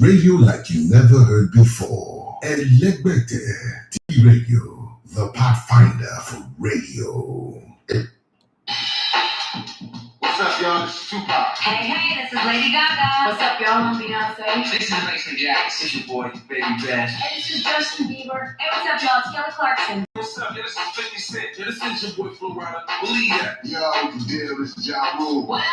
Radio like you never heard before. Elegbete TV Radio, the pathfinder for radio. What's up, y'all? This is Tupac. Hey, this is Lady Gaga. What's up, y'all? I'm Beyonce. This is Mason Jackson. This your boy, Baby Bash. Hey, this is Justin Bieber. Hey, what's up, y'all? It's Kelly Clarkson. What's up? Yo, this is 50 Cent. Yo, this is your boy, Flo Rida. Believe that. Yo, what's the deal? This is Ja Rule. What up?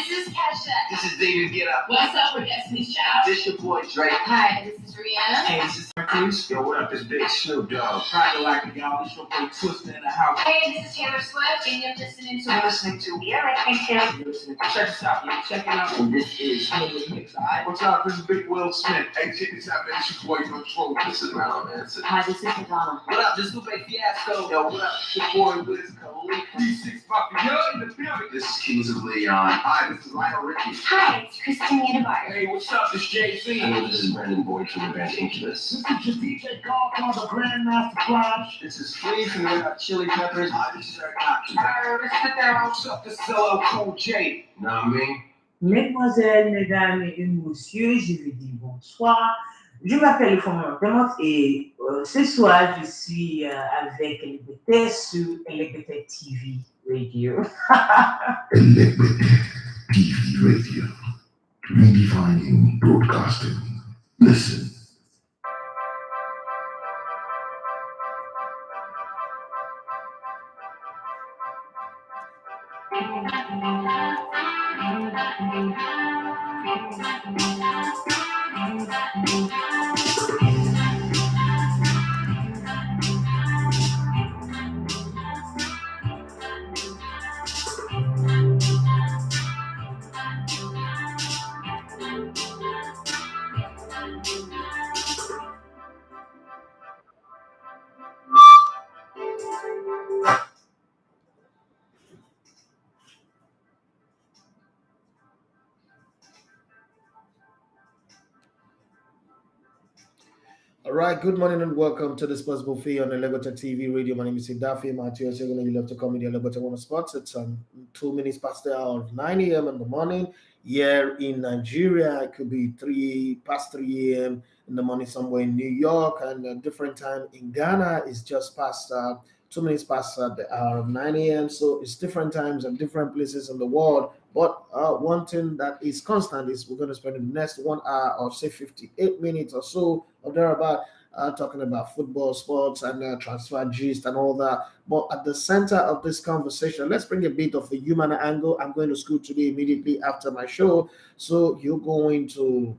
This is Kesha. This is David Get Up. What's up with Destiny's Child? This your boy, Drake. Hi, this is Rihanna. Hey, this is Marcus. Yo, what up? It's Big Snoop Dogg. Pride Galactic, y'all. This your boy, Twister in the house. Hey, this is Taylor Swift, and you're listening to. You're listening to. You're listening to. You're listening to. Check this out, yo. Check it out. And this is Hillary Mix, alright? What's up? This is Big Will Smith. Hey, check this out, man. It's your boy, Control. This is Marilyn Manson. Hi, this is Madonna. What up? This is Lupe Fiasco. Yo, what up? It's your boy, Wiz Khalifa. 3-6 Mafia. Yo, in the building. This is Kings of Leon. Hi, this is Lionel Richie. Hi, it's Christina Bar. Hey, what's up? This is Jay-Z. Hello, this is Brandon Boyd from the band Incubus. This is your DJ God called the Grandmaster Flash. This is Flea from the Red Hot Chili Peppers. Hi, this is Eric Hopkins. What's up? This is LL Cool J. Know what I mean? Mesdemoiselles, mesdames et messieurs, je vous dis bonsoir. Je m'appelle Fomon Clément et ce soir, je suis avec LBT sur LBT TV Radio. Elegbete TV Radio, redefining broadcasting. Listen. All right, good morning and welcome to this Sports Buffet on the Elegbete TV Radio. My name is Daffy Matthew. You love to call me the Elegbete One Sports. It's 2 minutes past the hour of 9 a.m. in the morning. Here in Nigeria, it could be past 3 a.m. in the morning somewhere in New York, and a different time in Ghana is just past 2 minutes past the hour of 9 a.m. So it's different times and different places in the world. But one thing that is constant is we're going to spend the next 1 hour or say 58 minutes or so or thereabout talking about football, sports, and transfer gist and all that. But at the center of this conversation, let's bring a bit of the human angle. I'm going to school today immediately after my show. So you're going to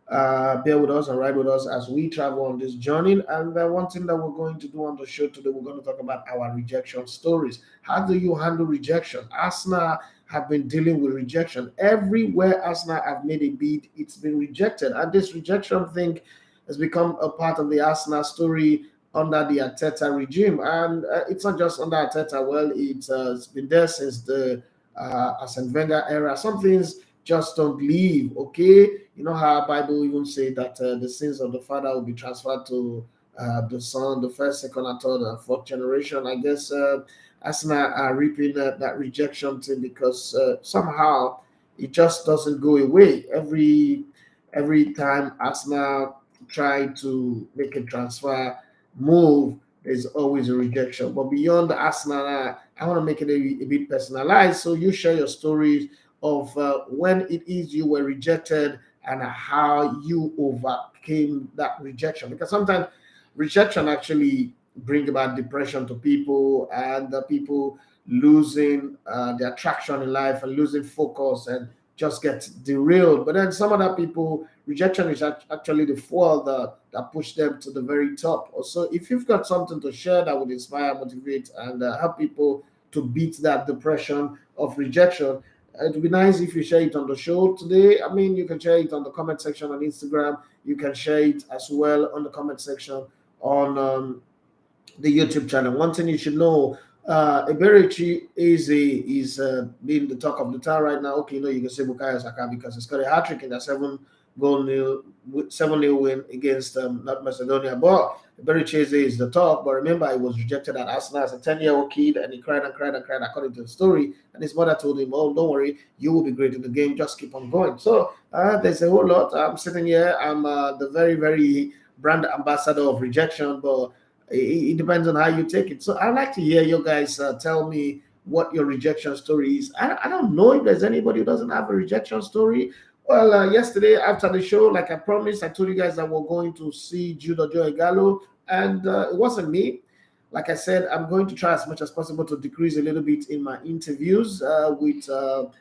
bear with us and ride with us as we travel on this journey. And one thing that we're going to do on the show today, we're going to talk about our rejection stories. How do you handle rejection? Arsenal have been dealing with rejection. Everywhere Arsenal have made a bid, it's been rejected. And this rejection thing has become a part of the Arsenal story under the Arteta regime. And it's not just under Arteta. Well, it's been there since the Arsene Wenger era. Some things just don't leave, okay? You know how Bible even say that the sins of the father will be transferred to the son, the first, second, and third, and fourth generation. I guess Arsenal are reaping that rejection thing because somehow it just doesn't go away. Every time Arsenal try to make a transfer move, there's always a rejection. But beyond the Arsenal, I want to make it a bit personalized. So you share your stories of when it is you were rejected and how you overcame that rejection. Because sometimes rejection actually bring about depression to people, and the people losing their traction in life and losing focus and just get derailed. But then some other people, rejection is actually the fuel that push them to the very top. So if you've got something to share that would inspire, motivate, and help people to beat that depression of rejection, it would be nice if you share it on the show today. I mean, you can share it on the comment section on Instagram. You can share it as well on the comment section on the YouTube channel. One thing you should know, Eberechi is being the talk of the town right now. Okay, you can say Bukayo Saka because he's got a hat-trick in the goal 7-0 win against North Macedonia. But Bericheze is the top. But remember, he was rejected at Arsenal as a 10-year-old kid, and he cried and cried and cried according to the story. And his mother told him, "Oh, don't worry, you will be great in the game. Just keep on going." So there's a whole lot. I'm sitting here. I'm the very, very brand ambassador of Rejection, but it depends on how you take it. So I'd like to hear you guys tell me what your rejection story is. I don't know if there's anybody who doesn't have a rejection story. Well, yesterday after the show, like I promised, I told you guys that we're going to see Jude Ojo Igalo, and it wasn't me. Like I said, I'm going to try as much as possible to decrease a little bit in my interviews with our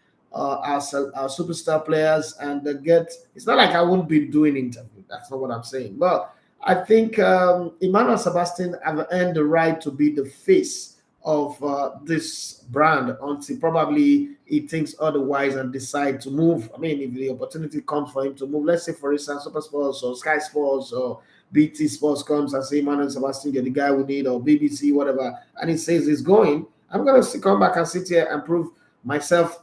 superstar players and get. It's not like I won't be doing interviews. That's not what I'm saying. But I think Emmanuel Sebastian have earned the right to be the face of this brand until probably he thinks otherwise and decide to move. I mean, if the opportunity comes for him to move, let's say for instance, Super Sports or Sky Sports or BT Sports comes and say, Emmanuel Sebastian, you're the guy we need, or BBC, whatever, and he says he's going, I'm going to come back and sit here and prove myself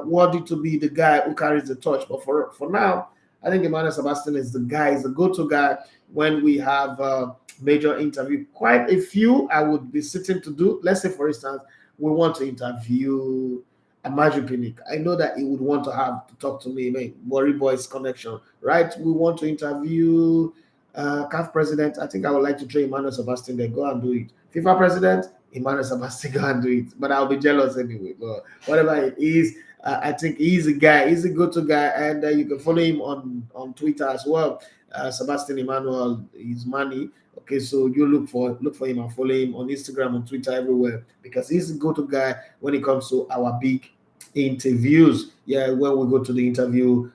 worthy to be the guy who carries the torch. But for now, I think Emmanuel Sebastian is the guy, is the go-to guy when we have major interview. Quite a few I would be sitting to do. Let's say, for instance, we want to interview Amaju Pinnick. I know that he would want to have to talk to me, man, Worry Boys connection, right? We want to interview CAF president. I think I would like to train Emmanuel Sebastian there. Go and do it. FIFA president, Emmanuel Sebastian, go and do it. But I'll be jealous anyway. But whatever it is, I think he's a guy. He's a go-to guy, and you can follow him on Twitter as well. Sebastian Emmanuel is money. Okay, so you look for him and follow him on Instagram and Twitter everywhere, because he's a go-to guy when it comes to our big interviews. Yeah, when we go to the interview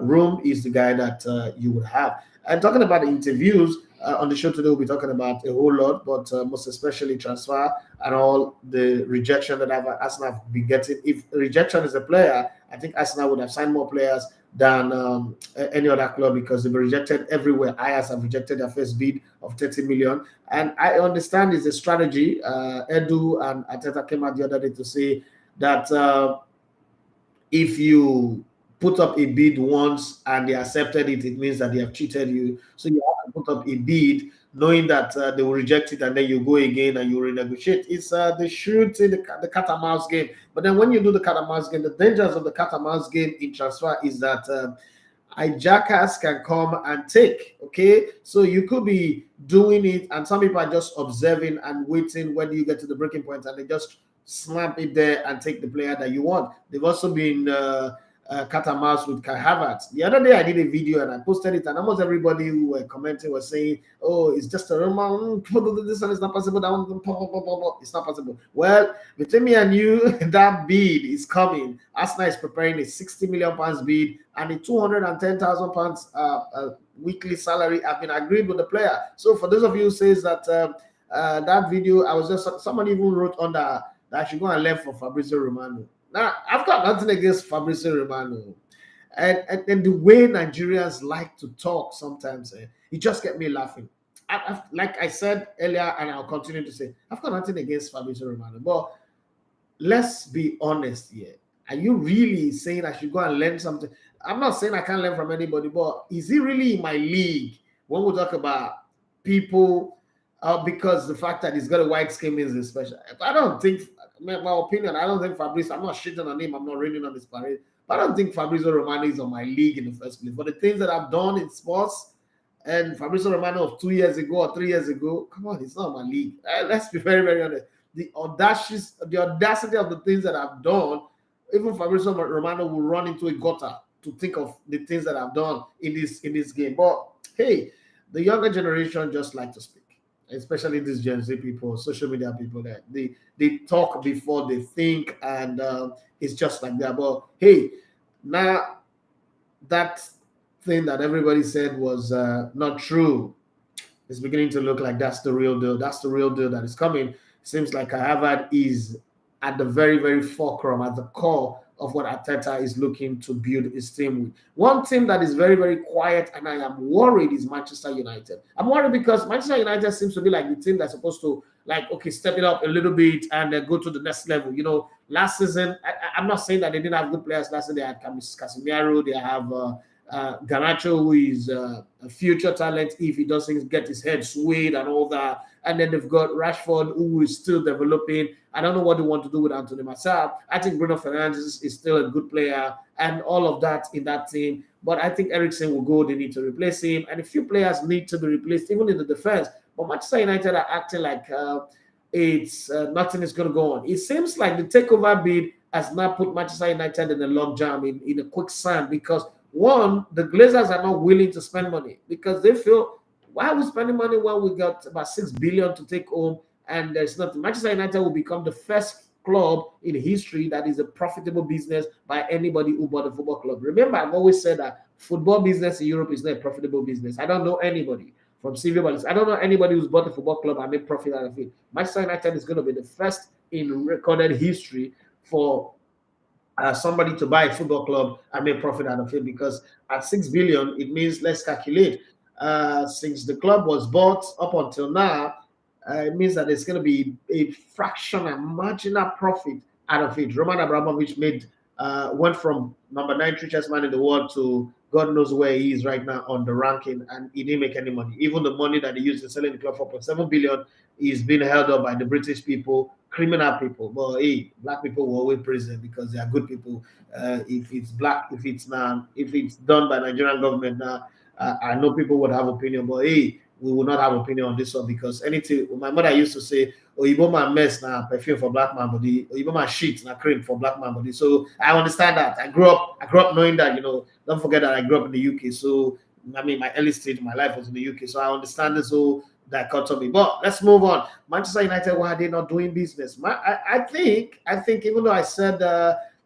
room, he's the guy that you would have. And talking about the interviews on the show today, we'll be talking about a whole lot, but most especially transfer and all the rejection that Arsenal have been getting. If Rejection is a player, I think Arsenal would have signed more players than any other club, because they've been rejected everywhere. Ajax have rejected their first bid of 30 million. And I understand it's a strategy. Edu and Arteta came out the other day to say that if you put up a bid once and they accepted it, it means that they have cheated you. So you have to put up a bid knowing that they will reject it, and then you go again and you renegotiate. It's the shooting, the cat and mouse game. But then when you do the cat and mouse game, the dangers of the cat and mouse game in transfer is that hijackers can come and take. Okay, so you could be doing it, and some people are just observing and waiting when you get to the breaking point, and they just snap it there and take the player that you want. They've also been cat and mouse with Kai Havertz. The other day I did a video and I posted it, and almost everybody who were commenting was saying, "Oh, it's just a rumor. This one is not possible. That one, it's not possible." Well, between me and you, that bid is coming. Arsenal is preparing a £60 million bid, and a £210,000 weekly salary have been agreed with the player. So for those of you who says that that video, I was just, somebody even wrote on that I should go and learn from Fabrizio Romano. Now, I've got nothing against Fabrizio Romano. And the way Nigerians like to talk sometimes, it just gets me laughing. Like I said earlier, and I'll continue to say, I've got nothing against Fabrizio Romano. But let's be honest here. Are you really saying I should go and learn something? I'm not saying I can't learn from anybody, but is he really in my league when we talk about people? Because the fact that he's got a white skin means special. I don't think, my opinion, I don't think Fabrizio, I'm not shitting on him, I'm not raining on his parade, but I don't think Fabrizio Romano is on my league in the first place. For the things that I've done in sports, and Fabrizio Romano of 2 years ago or 3 years ago, come on, it's not my league. Let's be very, very honest. The audacity of the things that I've done, even Fabrizio Romano will run into a gutter to think of the things that I've done in this game. But hey, the younger generation just like to speak, especially these Gen Z people, social media people, that they talk before they think, and it's just like that. But hey, now that thing that everybody said was not true, it's beginning to look like that's the real deal. That's the real deal that is coming. It seems like Harvard is at the very, very fulcrum, at the core of what Arteta is looking to build his team with. One team that is very, very quiet, and I am worried, is Manchester United. I'm worried because Manchester United seems to be like the team that's supposed to, like, okay, step it up a little bit and go to the next level. You know, last season, I'm not saying that they didn't have good players. Last season, they had Casemiro, they have Garnacho, who is a future talent if he doesn't get his head swayed and all that. And then they've got Rashford, who is still developing. I don't know what they want to do with Anthony Martial. I think Bruno Fernandes is still a good player and all of that in that team. But I think Eriksen will go. They need to replace him. And a few players need to be replaced, even in the defense. But Manchester United are acting like it's nothing is going to go on. It seems like the takeover bid has now put Manchester United in a logjam, in a quicksand, because one, the Glazers are not willing to spend money because they feel, why are we spending money when we got about 6 billion to take home and there's nothing? Manchester United will become the first club in history that is a profitable business by anybody who bought a football club. Remember, I've always said that football business in Europe is not a profitable business. I don't know anybody from Silvio Ballis. I don't know anybody who's bought a football club and made profit out of it. Manchester United is going to be the first in recorded history for somebody to buy a football club and make profit out of it, because at 6 billion, it means, let's calculate, since the club was bought up until now, it means that there's going to be a fraction, a marginal profit out of it. Roman Abramovich went from number 9 richest man in the world to God knows where he is right now on the ranking, and he didn't make any money. Even the money that he used in selling the club for 4.7 billion is being held up by the British people, criminal people. But hey, black people will always praise them because they are good people. If it's done by Nigerian government now, I know people would have opinion, but hey, we will not have opinion on this one, because anything. My mother used to say, "Oyibo man mess now perfume for black man body. Oyibo man shit now cream for black man body." So I understand that. I grew up knowing that. Don't forget that I grew up in the UK. So I mean, my early stage of my life was in the UK. So I understand this whole dichotomy. But let's move on. Manchester United, why are they not doing business? I think even though I said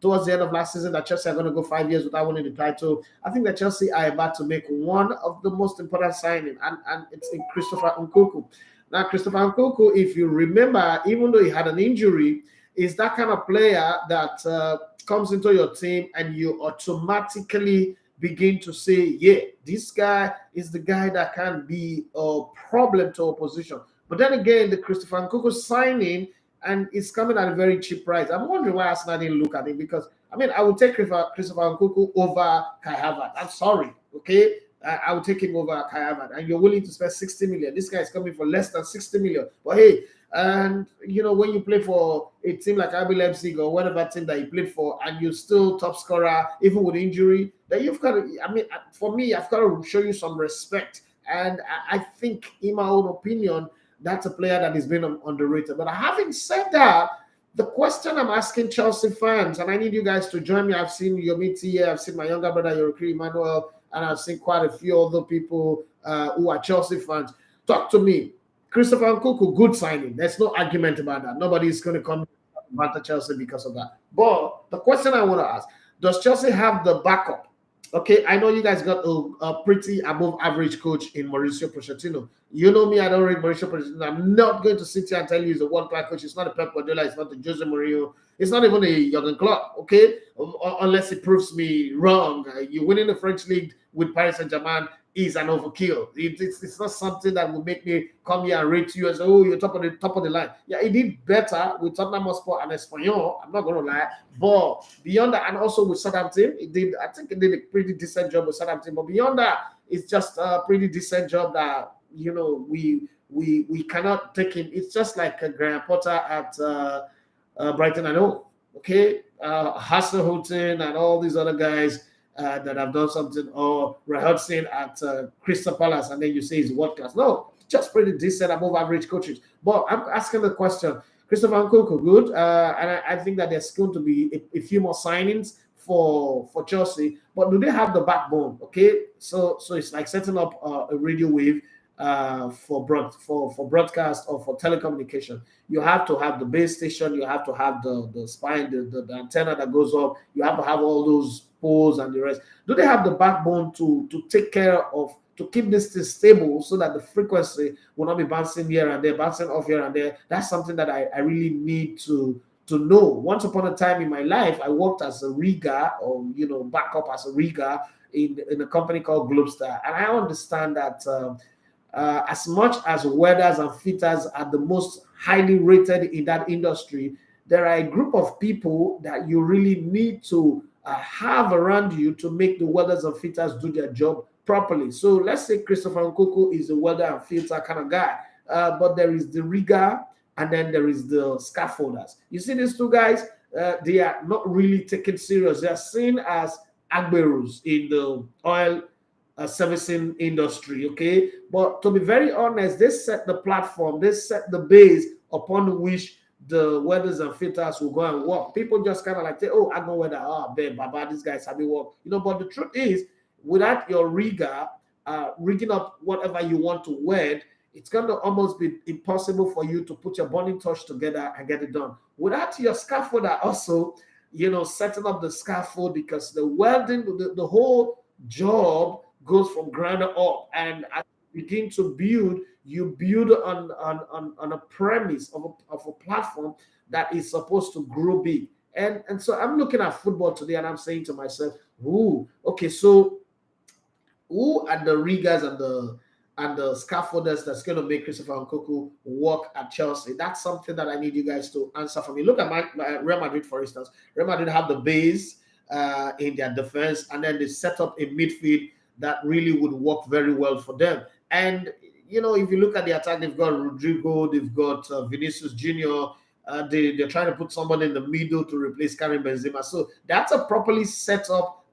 towards the end of last season that Chelsea are going to go 5 years without winning the title, I think that Chelsea are about to make one of the most important signing, and it's in Christopher Nkunku. Now, Christopher Nkunku, if you remember, even though he had an injury, is that kind of player that comes into your team and you automatically begin to say, yeah, this guy is the guy that can be a problem to opposition. But then again, the Christopher Nkunku signing, and it's coming at a very cheap price. I'm wondering why Arsenal didn't look at it, because, I mean, I would take Christopher Nkunku over Kai Havertz. I'm sorry, okay? I would take him over Kai Havertz. And you're willing to spend 60 million. This guy is coming for less than 60 million. But hey, and when you play for a team like RB Leipzig or whatever team that you played for, and you're still top scorer, even with injury, then you've got to, I mean, for me, I've got to show you some respect. And I think, in my own opinion, that's a player that is being underrated. But having said that, the question I'm asking Chelsea fans, and I need you guys to join me. I've seen Yomiti here, I've seen my younger brother, Yorikiri Emmanuel, and I've seen quite a few other people who are Chelsea fans. Talk to me. Christopher Nkunku, good signing. There's no argument about that. Nobody's going to come to Chelsea because of that. But the question I want to ask, does Chelsea have the backup? Okay, I know you guys got a pretty above average coach in Mauricio Pochettino. You know me, I don't read Mauricio Pochettino. I'm not going to sit here and tell you he's a world-class coach. It's not a Pep Guardiola. It's not a Jose Mourinho. It's not even a Jurgen Klopp, okay? Unless it proves me wrong. You winning the French league with Paris Saint-Germain is an overkill. It's not something that will make me come here and rate you as, oh, you're top of the line. Yeah, he did better with Tottenham Hotspur and Espanyol. I'm not going to lie. But beyond that, and also with Southampton, I think he did a pretty decent job with Southampton. But beyond that, it's just a pretty decent job that, we cannot take him. It's just like Graham Potter at Brighton and Hove. Okay? Hasselhouten and all these other guys that have done something, or Rejection at Crystal Palace, and then you say he's world class. No, just pretty decent, above average coaches. But I'm asking the question, Christopher Nkunku, good, and I think that there's going to be a few more signings for Chelsea. But do they have the backbone? Okay, so it's like setting up a radio wave for broadcast or for telecommunication. You have to have the base station, you have to have the spine, the antenna that goes up, you have to have all those poles and the rest. Do they have the backbone to take care of, to keep this thing stable so that the frequency will not be bouncing here and there, bouncing off here and there? That's something that I really need to know. Once upon a time in my life, I worked as a rigger, or backup as a rigger in a company called Globestar, and I understand that as much as welders and fitters are the most highly rated in that industry, there are a group of people that you really need to have around you to make the welders and fitters do their job properly. So let's say Christopher Nkunku is a welder and fitter kind of guy, but there is the rigger and then there is the scaffolders. You see these two guys, they are not really taken serious. They are seen as agberos in the oil servicing industry, okay? But to be very honest, they set the platform, they set the base upon which the welders and fitters will go and work. People just kind of like say, oh, I know whether, oh, babe, baba, these guys have work. But the truth is, without your rigger rigging up whatever you want to weld, it's going to almost be impossible for you to put your burning torch together and get it done. Without your scaffolder also, setting up the scaffold, because the welding, the whole job goes from ground up, and as you begin to build, you build on a premise of a platform that is supposed to grow big. And so I'm looking at football today and I'm saying to myself, okay, so who are the riggers and the scaffolders that's going to make Christopher Nkunku work at Chelsea? That's something that I need you guys to answer for me. Look at Real Madrid, for instance. Real Madrid have the base in their defense, and then they set up a midfield that really would work very well for them. And if you look at the attack, they've got Rodrigo, they've got Vinicius Junior. They're trying to put someone in the middle to replace Karim Benzema. So that's a properly set up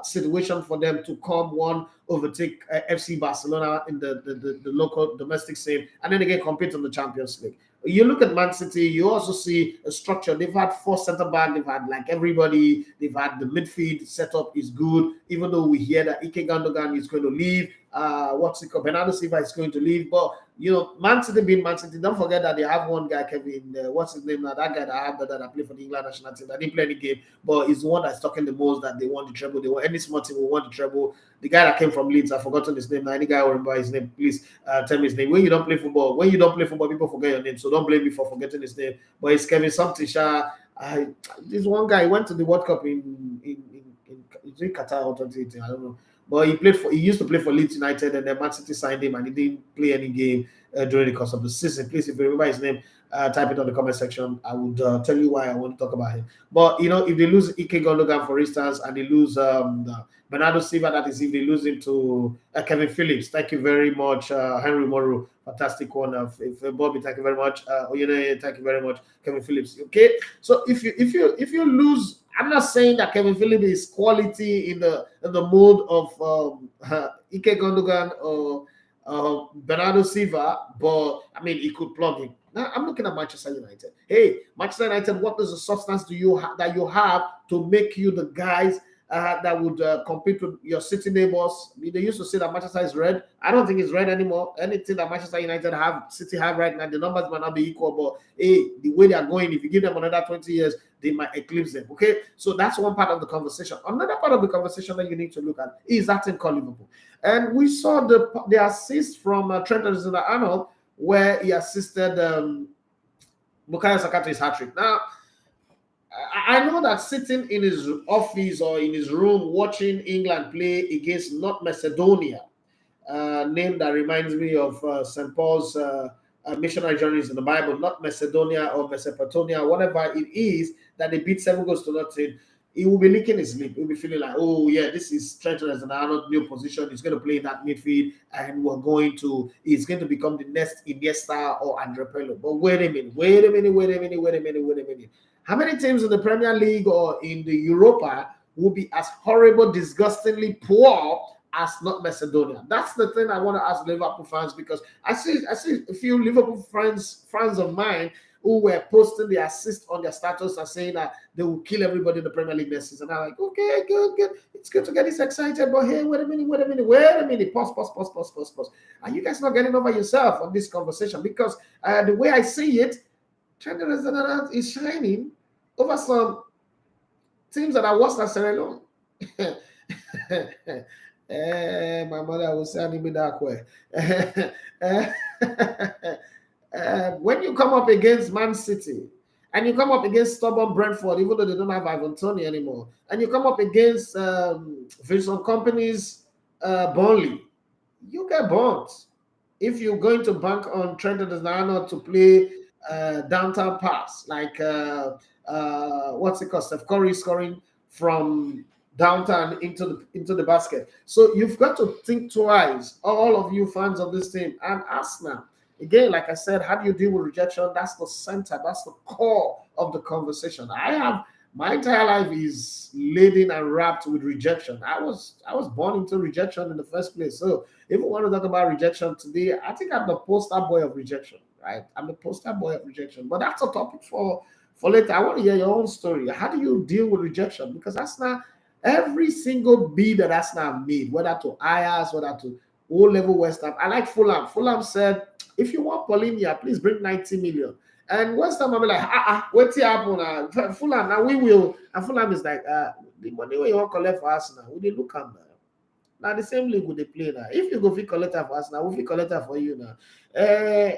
situation for them to come overtake FC Barcelona in the local domestic scene, and then again compete on the Champions League. You look at Man City, you also see a structure. They've had 4 center back, they've had like everybody, they've had the midfield setup is good, even though we hear that Ike Gundogan is going to leave, Bernardo Silva is going to leave, but Man City being Man City, don't forget that they have one guy, Kevin, what's his name now? That guy that I have that played for the England national team. I didn't play any game, but he's the one that's talking the most that they want the treble. They want any small team will want the treble. The guy that came from Leeds, I've forgotten his name now. Any guy will remember his name, please tell me his name. When you don't play football, people forget your name, so don't blame me for forgetting his name. But it's Kevin something. This one guy went to the World Cup in Qatar or 2018, I don't know. But he used to play for Leeds United, and then Man City signed him, and he didn't play any game during the course of the season. Please, if you remember his name, type it on the comment section. I would tell you why I want to talk about him. But if they lose Ike Gundogan, for instance, and they lose Bernardo Silva, that is, if they lose him to Kevin Phillips. Thank you very much, Henry Moru. Fantastic one. Bobby, thank you very much. Thank you very much, Kevin Phillips. Okay, so if you lose. I'm not saying that Kevin Phillips is quality in the mode of Ike Gundogan or Bernardo Silva, but I mean, he could plug in. Now I'm looking at Manchester United. Hey, Manchester United, what is the substance that you have to make you the guys that would compete with your city neighbors? They used to say that Manchester is red. I don't think it's red anymore. Anything that Manchester United City have right now, the numbers might not be equal, but hey, the way they are going, if you give them another 20 years, they might eclipse them. Okay, so that's one part of the conversation. Another part of the conversation that you need to look at is that in Liverpool, and we saw the assist from Trent Alexander-Arnold, where he assisted Bukayo Saka to his hat-trick. Now, I know that sitting in his office or in his room watching England play against North Macedonia, name that reminds me of St. Paul's missionary journeys in the Bible, North Macedonia or Mesopotamia, whatever it is, that they beat 7-0. He will be licking his lip. He'll be feeling like, oh yeah, this is Trent Alexander-Arnold new position. He's going to play in that midfield, and he's going to become the next Iniesta or Andre Pirlo. But wait a minute. How many teams in the Premier League or in the Europa will be as horrible, disgustingly poor as North Macedonia? That's the thing I want to ask Liverpool fans, because I see a few Liverpool friends of mine who were posting the assist on their status and saying that they will kill everybody in the Premier League next season. I'm like, okay, good. It's good to get this excited, but hey, wait a minute. Pause. Are you guys not getting over yourself on this conversation? Because the way I see it, Trent Alexander is shining over some teams that are worse than Sierra Leone. My mother was sending me that way. When you come up against Man City and you come up against stubborn Brentford, even though they don't have Ivan Toney anymore, and you come up against Vincent Company's Burnley, you get burnt. If you're going to bank on Trent Alexander-Arnold to play downtown pass, like what's it called? Steph Curry scoring from downtown into the basket. So you've got to think twice, all of you fans of this team. And Arsenal, again, like I said, how do you deal with rejection? That's the center, that's the core of the conversation. My entire life is laden and wrapped with rejection. I was born into rejection in the first place. So if we want to talk about rejection today, I think I'm the poster boy of rejection, right? I'm the poster boy of rejection. But that's a topic for later. I want to hear your own story. How do you deal with rejection? Because Arsenal, every single bid that Arsenal made, whether to Ajax, whether to O-level West Ham. I like Fulham. Fulham said, if you want Paulinia, please bring 90 million. And West Ham, I'm like, what's happening? Fulham, now we will. And Fulham is like, the money you want to collect for Arsenal, we they look at now. Now the same league would they play now. If you go for collector for Arsenal, we'll collect for you now.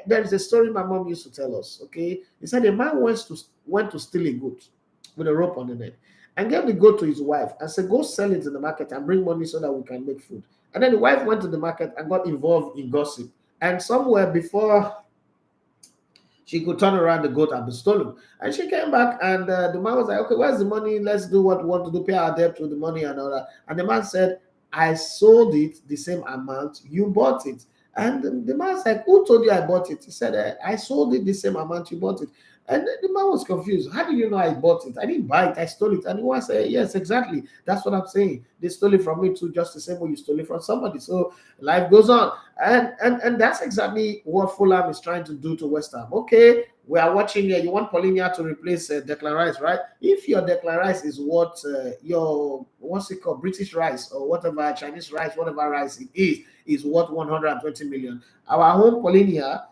There's a story my mom used to tell us. Okay, he said a man went to steal a goat with a rope on the neck, and gave the goat to his wife and said, go sell it in the market and bring money so that we can make food. And then the wife went to the market and got involved in gossip. And somewhere before she could turn around, the goat had been stolen. And she came back and the man was like, okay, where's the money? Let's do what we want to do, pay our debt with the money and all that. And the man said, I sold it the same amount you bought it. And the man said, who told you I bought it? He said, I sold it the same amount you bought it. And the man was confused. How do you know I bought it? I didn't buy it. I stole it. And the one said, yes, exactly. That's what I'm saying. They stole it from me too, just the same way you stole it from somebody. So life goes on. And that's exactly what Fulham is trying to do to West Ham. Okay, we are watching here. You want Paulinia to replace Declan Rice, right? If your Declan Rice is what your, what's it called, British rice or whatever, Chinese rice, whatever rice it is worth 120 million. Our home Paulinia,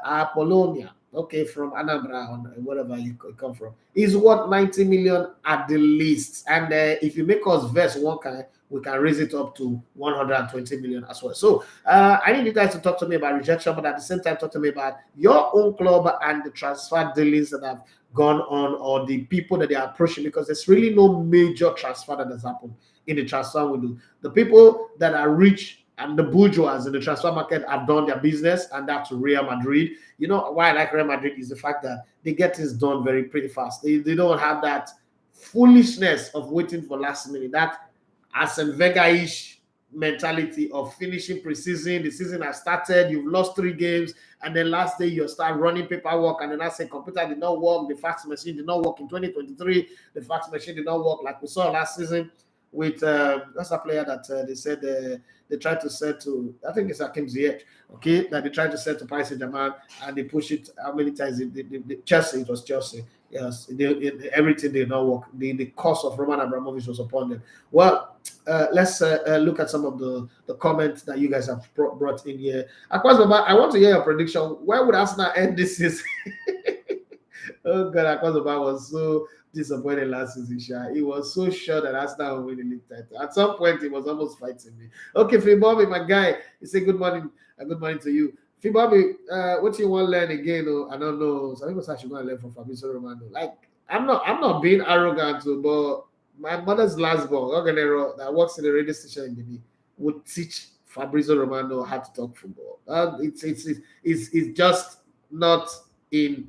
Apollonia, okay, from Anambra or whatever you come from, is worth 90 million at the least. And if you make us verse one kind, we can raise it up to 120 million as well. So I need you guys to talk to me about rejection, but at the same time, talk to me about your own club and the transfer dealings that have gone on, or the people that they are approaching, because there's really no major transfer that has happened in the transfer window. The people that are rich and the bourgeois in the transfer market have done their business, and that's Real Madrid. You know why I like Real Madrid is the fact that they get things done pretty fast. They don't have that foolishness of waiting for last minute, that Arsene Wenger-ish mentality of finishing preseason. The season has started, you've lost 3 games, and then last day you start running paperwork, and then I say computer did not work, the fax machine did not work in 2023, the fax machine did not work like we saw last season with that's a player that they said they tried to sell to, I think it's Hakim Ziyech, okay, that they tried to sell to Paris Saint-Germain, and they push it how many times? Chelsea, it was Chelsea. Yes, everything did not work. The cost of Roman Abramovich was upon them. Well, let's look at some of the comments that you guys have brought in here. Akwaz Baba, I want to hear your prediction. Where would Arsenal end this season? Oh God, Akwaz Baba was so disappointed last season. He was so sure that Arsenal will win the league title. At some point, he was almost fighting me. Okay, Fibobi, my guy, he said good morning to you. Fibobi, what you want to learn again? Oh, I don't know. Some people say I should go and learn from Fabrizio Romano. Like, I'm not being arrogant, but my mother's last born, Oganero, that works in the radio station in Benin, would teach Fabrizio Romano how to talk football. It's just not in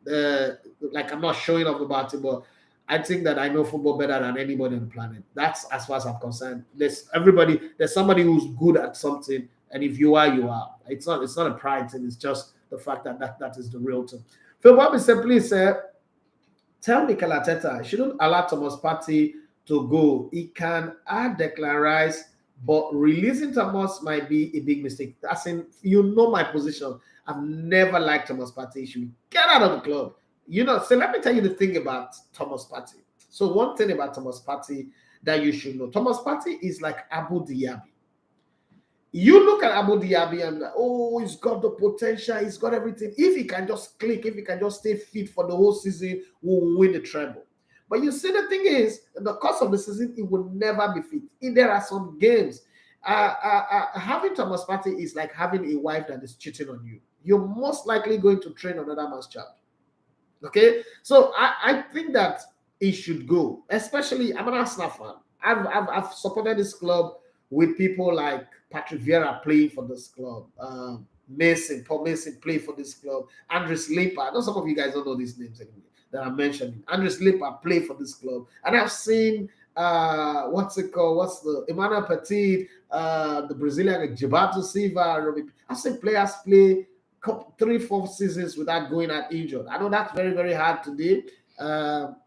like, I'm not showing off about it, but I think that I know football better than anybody on the planet. That's as far as I'm concerned. There's somebody who's good at something, and if you are, you are. It's not a pride thing. It's just the fact that is the real thing. Phil Bobby said, please, tell Mikel Arteta he shouldn't allow Thomas Partey to go. He can add Declan Rice, but releasing Thomas might be a big mistake. As in, you know my position. I've never liked Thomas Partey. He should get out of the club. You know, so let me tell you the thing about Thomas Partey. So one thing about Thomas Partey that you should know. Thomas Partey is like Abu Dhabi. You look at Abu Dhabi and like, oh, he's got the potential, he's got everything. If he can just click, if he can just stay fit for the whole season, we'll win the treble. But you see, the thing is, in the course of the season, he will never be fit. There are some games. Having Thomas Partey is like having a wife that is cheating on you. You're most likely going to train another man's child. Okay, so I think that he should go. Especially, I'm an Arsenal fan. I've supported this club with people like Patrick Vieira playing for this club. Paul Mason played for this club. Andres Limpa. I know some of you guys don't know these names anymore. that I'm mentioning. Andrew Slipper played for this club, and I've seen what's it called? What's the Emmanuel Petit, the Brazilian Gilberto Silva. I've seen players play 3-4 seasons without going out injured. I know that's very, very hard to do.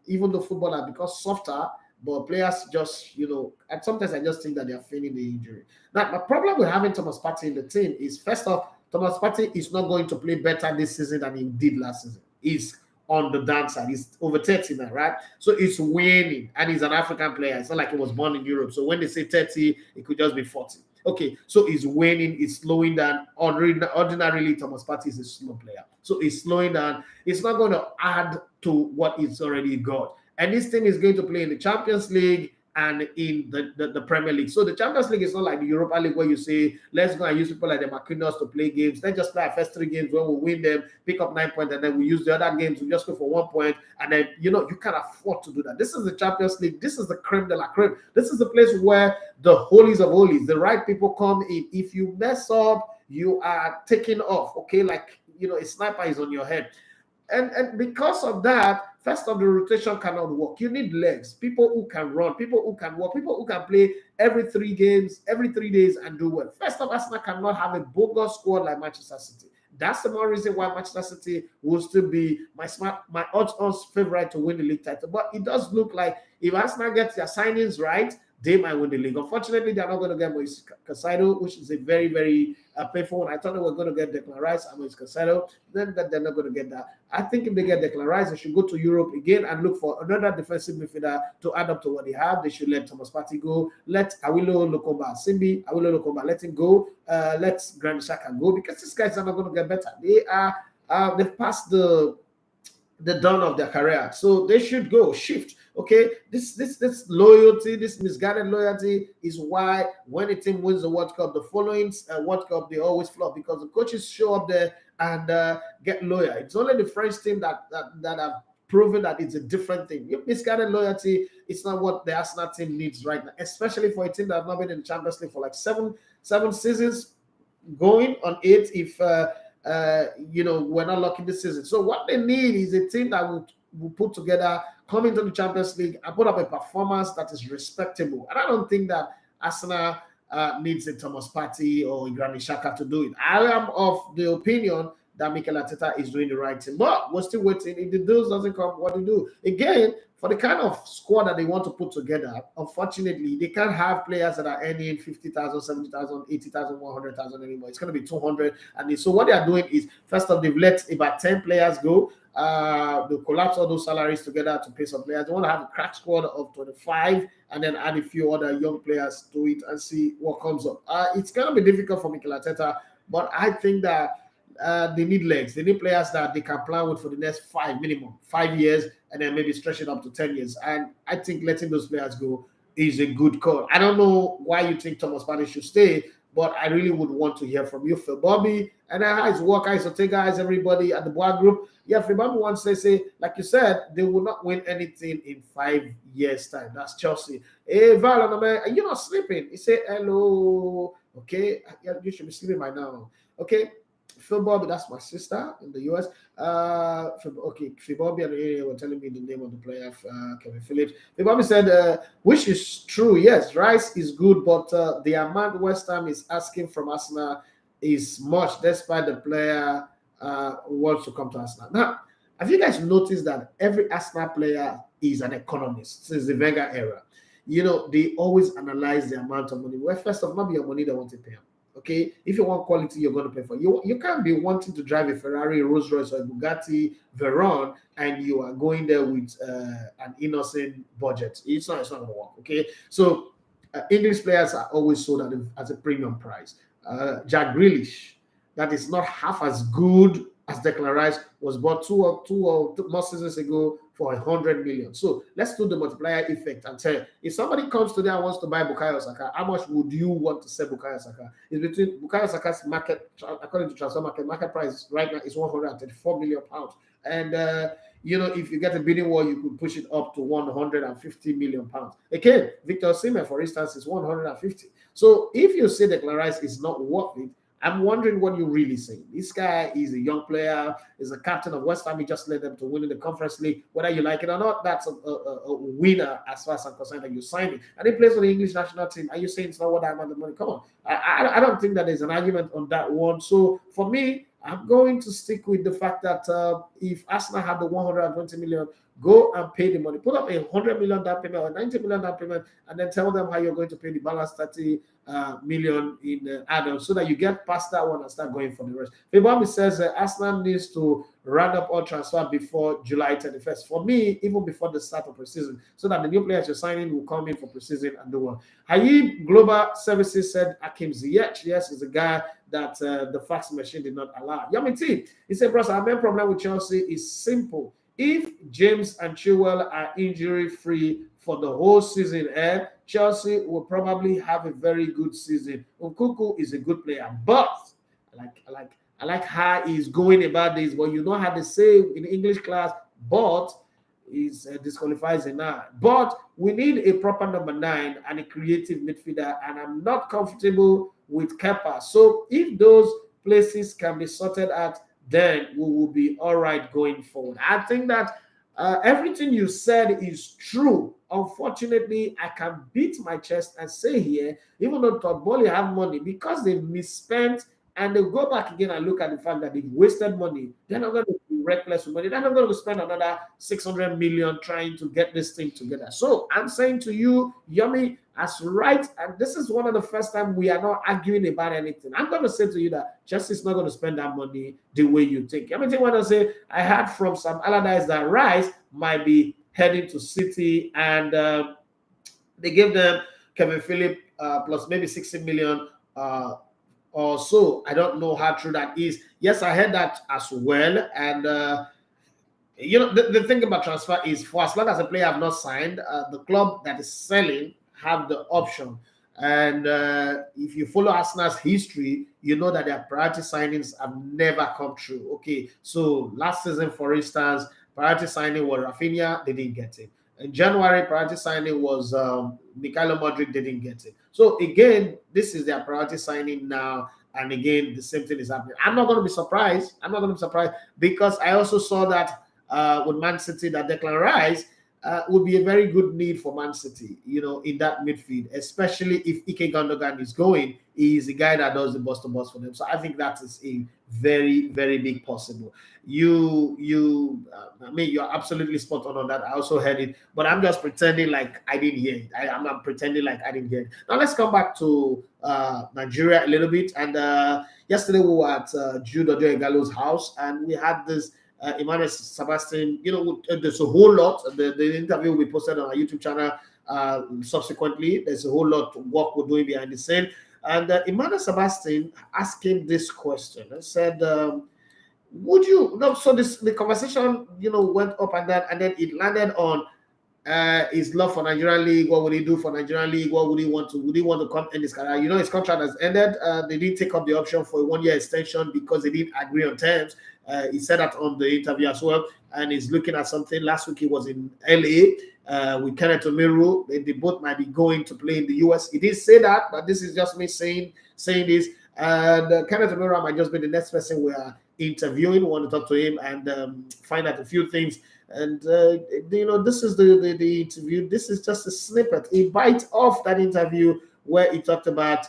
Even though football has become softer, but players just, and sometimes I just think that they are feeling the injury. Now, the problem with having Thomas Partey in the team is, first off, Thomas Partey is not going to play better this season than he did last season. He's on the downside. He's over 30 now, right? So it's waning, and he's an African player. It's not like he was born in Europe. So when they say 30, it could just be 40. Okay, so he's waning, it's slowing down. Ordinarily, Thomas Partey is a slow player. So it's slowing down. It's not going to add to what it's already got. And this team is going to play in the Champions League and in the Premier League. So the Champions League is not like the Europa League where you say, let's go and use people like the Marquinhos to play games. Let's just play our first 3 games. When we win them, pick up 9 points, and then we use the other games. We just go for 1 point. And then, you can't afford to do that. This is the Champions League. This is the creme de la creme. This is the place where the holies of holies, the right people come in. If you mess up, you are taken off, okay? Like, a sniper is on your head. And because of that, first of the rotation cannot work. You need legs, people who can run, people who can walk, people who can play every 3 games, every 3 days and do well. First of all, Arsenal cannot have a bogus squad like Manchester City. That's the more reason why Manchester City will still be my odds favorite to win the league title. But it does look like if Arsenal gets their signings right, they might win the league. Unfortunately, they're not going to get Moises Caicedo, which is a very, very painful one. I thought they were going to get Declan Rice and Moises Caicedo. Then they're not going to get that. I think if they get Declan Rice, they should go to Europe again and look for another defensive midfielder to add up to what they have. They should let Thomas Partey go. Let Awilo Lokomba, let him go. Let Granit Xhaka go, because these guys are not going to get better. They've passed the dawn of their career, so they should go shift. Okay, this loyalty, this misguided loyalty is why when a team wins the World Cup, the following World Cup, they always flop, because the coaches show up there and get loyal. It's only the French team that have proven that it's a different thing. Misguided loyalty, it's not what the Arsenal team needs right now, especially for a team that has not been in the Champions League for like seven seasons, going on 8 if we're not lucky this season. So what they need is a team that will put together, come into the Champions League and put up a performance that is respectable. And I don't think that Arsenal needs a Thomas Partey or a Granit Xhaka to do it. I am of the opinion that Mikel Arteta is doing the right thing. But we're still waiting. If the deal doesn't come, what do you do? Again, for the kind of squad that they want to put together, unfortunately, they can't have players that are earning 50,000, 70,000, 80,000, 100,000 anymore. It's going to be 200. And so what they are doing is, first off, they've let about 10 players go. They collapse all those salaries together to pay some players. They want to have a crack squad of 25 and then add a few other young players to it and see what comes up. It's going to be difficult for Mikel Arteta, but I think that they need legs. They need players that they can plan with for the next 5 years, and then maybe stretch it up to 10 years. And I think letting those players go is a good call. I don't know why you think Thomas Partey should stay, but I really would want to hear from you, Phil Bobby, and his work, his Ortega, everybody at the Boa Group. Yeah, Phil Bobby wants to say, like you said, they will not win anything in 5 years' time. That's Chelsea. Hey, Val, are you not sleeping? He said, hello. Okay, you should be sleeping by now. Okay. Phil Bobby, that's my sister in the US. Phil Bobby and the were telling me the name of the player, Kevin Phillips. Phil Bobby said, which is true, yes, Rice is good, but the amount West Ham is asking from Arsenal is much, despite the player wants to come to Arsenal. Now, have you guys noticed that every Arsenal player is an economist since the Wenger era? They always analyze the amount of money. Well, first off, not be your money they want to pay them. Okay, if you want quality, you're going to pay for it. You can't be wanting to drive a Ferrari, Rolls Royce, or a Bugatti Veyron, and you are going there with an innocent budget. It's not going to work. Okay, so English players are always sold at a premium price. Jack Grealish, that is not half as good as Declan Rice, was bought two or more seasons ago for 100 million. So let's do the multiplier effect and tell, if somebody comes today and wants to buy Bukayo Saka, how much would you want to sell Bukayo Saka? It's between Bukayo Saka's market, according to transfer market price right now is 134 million pounds. And if you get a bidding war, you could push it up to 150 million pounds. Again, Victor Osimhen, for instance, is 150. So if you say Declan Rice is not worth it, I'm wondering what you're really saying. This guy is a young player, is a captain of West Ham. He just led them to win in the Conference League. Whether you like it or not, that's a winner as far as I'm concerned that you signed it. And he plays for the English national team. Are you saying it's not what I'm on the money? Come on. I don't think that there's an argument on that one. So for me, I'm going to stick with the fact that if Arsenal had the 120 million, go and pay the money. Put up a 100 million down payment or 90 million down payment, and then tell them how you're going to pay the balance 30 million in add-on, so that you get past that one and start going for the rest. Fibami says Arsenal needs to round up all transfer before July 31st. For me, even before the start of preseason, so that the new players you're signing will come in for preseason and do well. Hayib Global Services said Akim Ziyech, yes, is a guy that the fax machine did not allow. Yamiti, he said, bros, our main problem with Chelsea is simple. If James and Chilwell are injury-free for the whole season, Chelsea will probably have a very good season. Nkunku is a good player, but I like how he's going about this. But you know how they say in English class, but is disqualifies enough. But we need a proper number 9 and a creative midfielder, and I'm not comfortable with Kepa. So if those places can be sorted out, then we will be all right going forward. I think that everything you said is true. Unfortunately, I can beat my chest and say here, even though Todd Bowley have money, because they've misspent and they go back again and look at the fact that they've wasted money, they're not going to be reckless with money. They're not going to spend another 600 million trying to get this thing together. So I'm saying to you, Yummy, as right, and this is one of the first time we are not arguing about anything. I'm going to say to you that Chelsea's not going to spend that money the way you think. I mean, when I say I heard from some Allardyce that Rice might be heading to City, and they gave them Kevin Phillips plus maybe 60 million or so. I don't know how true that is. Yes, I heard that as well. And you know, the thing about transfer is, for as long as a player have not signed, the club that is selling have the option. And if you follow Arsenal's history, you know that their priority signings have never come true. Okay, so last season, for instance, priority signing was Rafinha, they didn't get it. In January, priority signing was Mikel Arteta, they didn't get it. So again, this is their priority signing now. And again, the same thing is happening. I'm not going to be surprised. Because I also saw that with Man City, that Declan Rice would be a very good need for Man City, you know, in that midfield, especially if Ike Gundogan is going. He's a guy that does the bus to bus for them. So I think that is a very, very big possible. I mean, you're absolutely spot on that. I also heard it, but I'm just pretending like I didn't hear it. I'm not pretending like I didn't hear it. Now let's come back to Nigeria a little bit. And yesterday we were at Jude Ojo Igalo's house, and we had this Emmanuel Sebastian. You know, there's a whole lot. The interview we posted on our YouTube channel subsequently. There's a whole lot of work we're doing behind the scene. And Emmanuel Sebastian asked him this question and said, would you, no, so the conversation, you know, went up and down, and then it landed on his love for Nigerian League. What would he do for Nigerian League? What would he want to come in his career? You know, his contract has ended. They didn't take up the option for a 1-year extension because they didn't agree on terms. He said that on the interview as well, and he's looking at something. Last week he was in LA with Kenneth Omeru. They both might be going to play in the US. He didn't say that, but this is just me saying this. And Kenneth Omeru might just be the next person we are interviewing. We want to talk to him and find out a few things. And you know, this is the interview. This is just a snippet, a bite of that interview where he talked about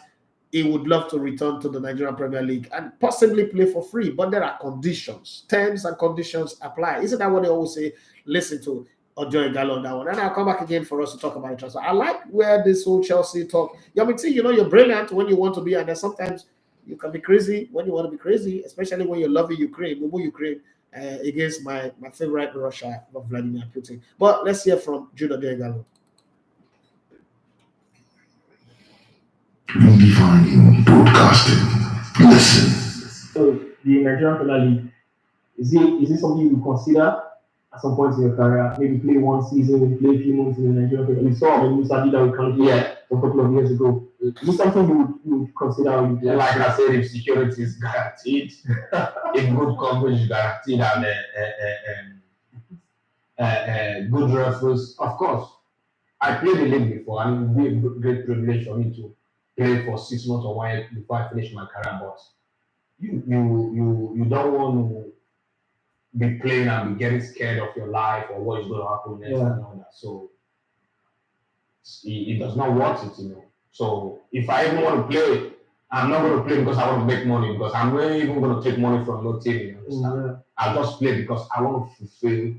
he would love to return to the Nigerian Premier League and possibly play for free, but there are conditions, terms and conditions apply. Isn't that what they always say? Listen to Ojo Igalo on that one, and I'll come back again for us to talk about the transfer. I like where this whole Chelsea talk. Yamiti, you know, you're brilliant when you want to be, and then sometimes you can be crazy when you want to be crazy, especially when you're loving Ukraine, against my favorite Russia, Vladimir Putin. But let's hear from Jude Igalo. Redefining broadcasting. Listen. So the Nigerian Premier League, is it something you consider at some point in your career? Maybe play one season, play a few months in the Nigerian Premier League. We saw when Musa did that with Kanki a couple of years ago. Is this something you would consider? Like I said, if security is guaranteed, if good coverage is guaranteed, and good reference, of course. I played the league before, and it would be a great privilege for me to play for 6 months or 1 year before I finish my career. But you don't want to be playing and be getting scared of your life or what is going to happen next and all that. So it does not want it, So if I even want to play, I'm not going to play because I want to make money, because I'm not even going to take money from no team, you understand? I'll just play because I want to fulfill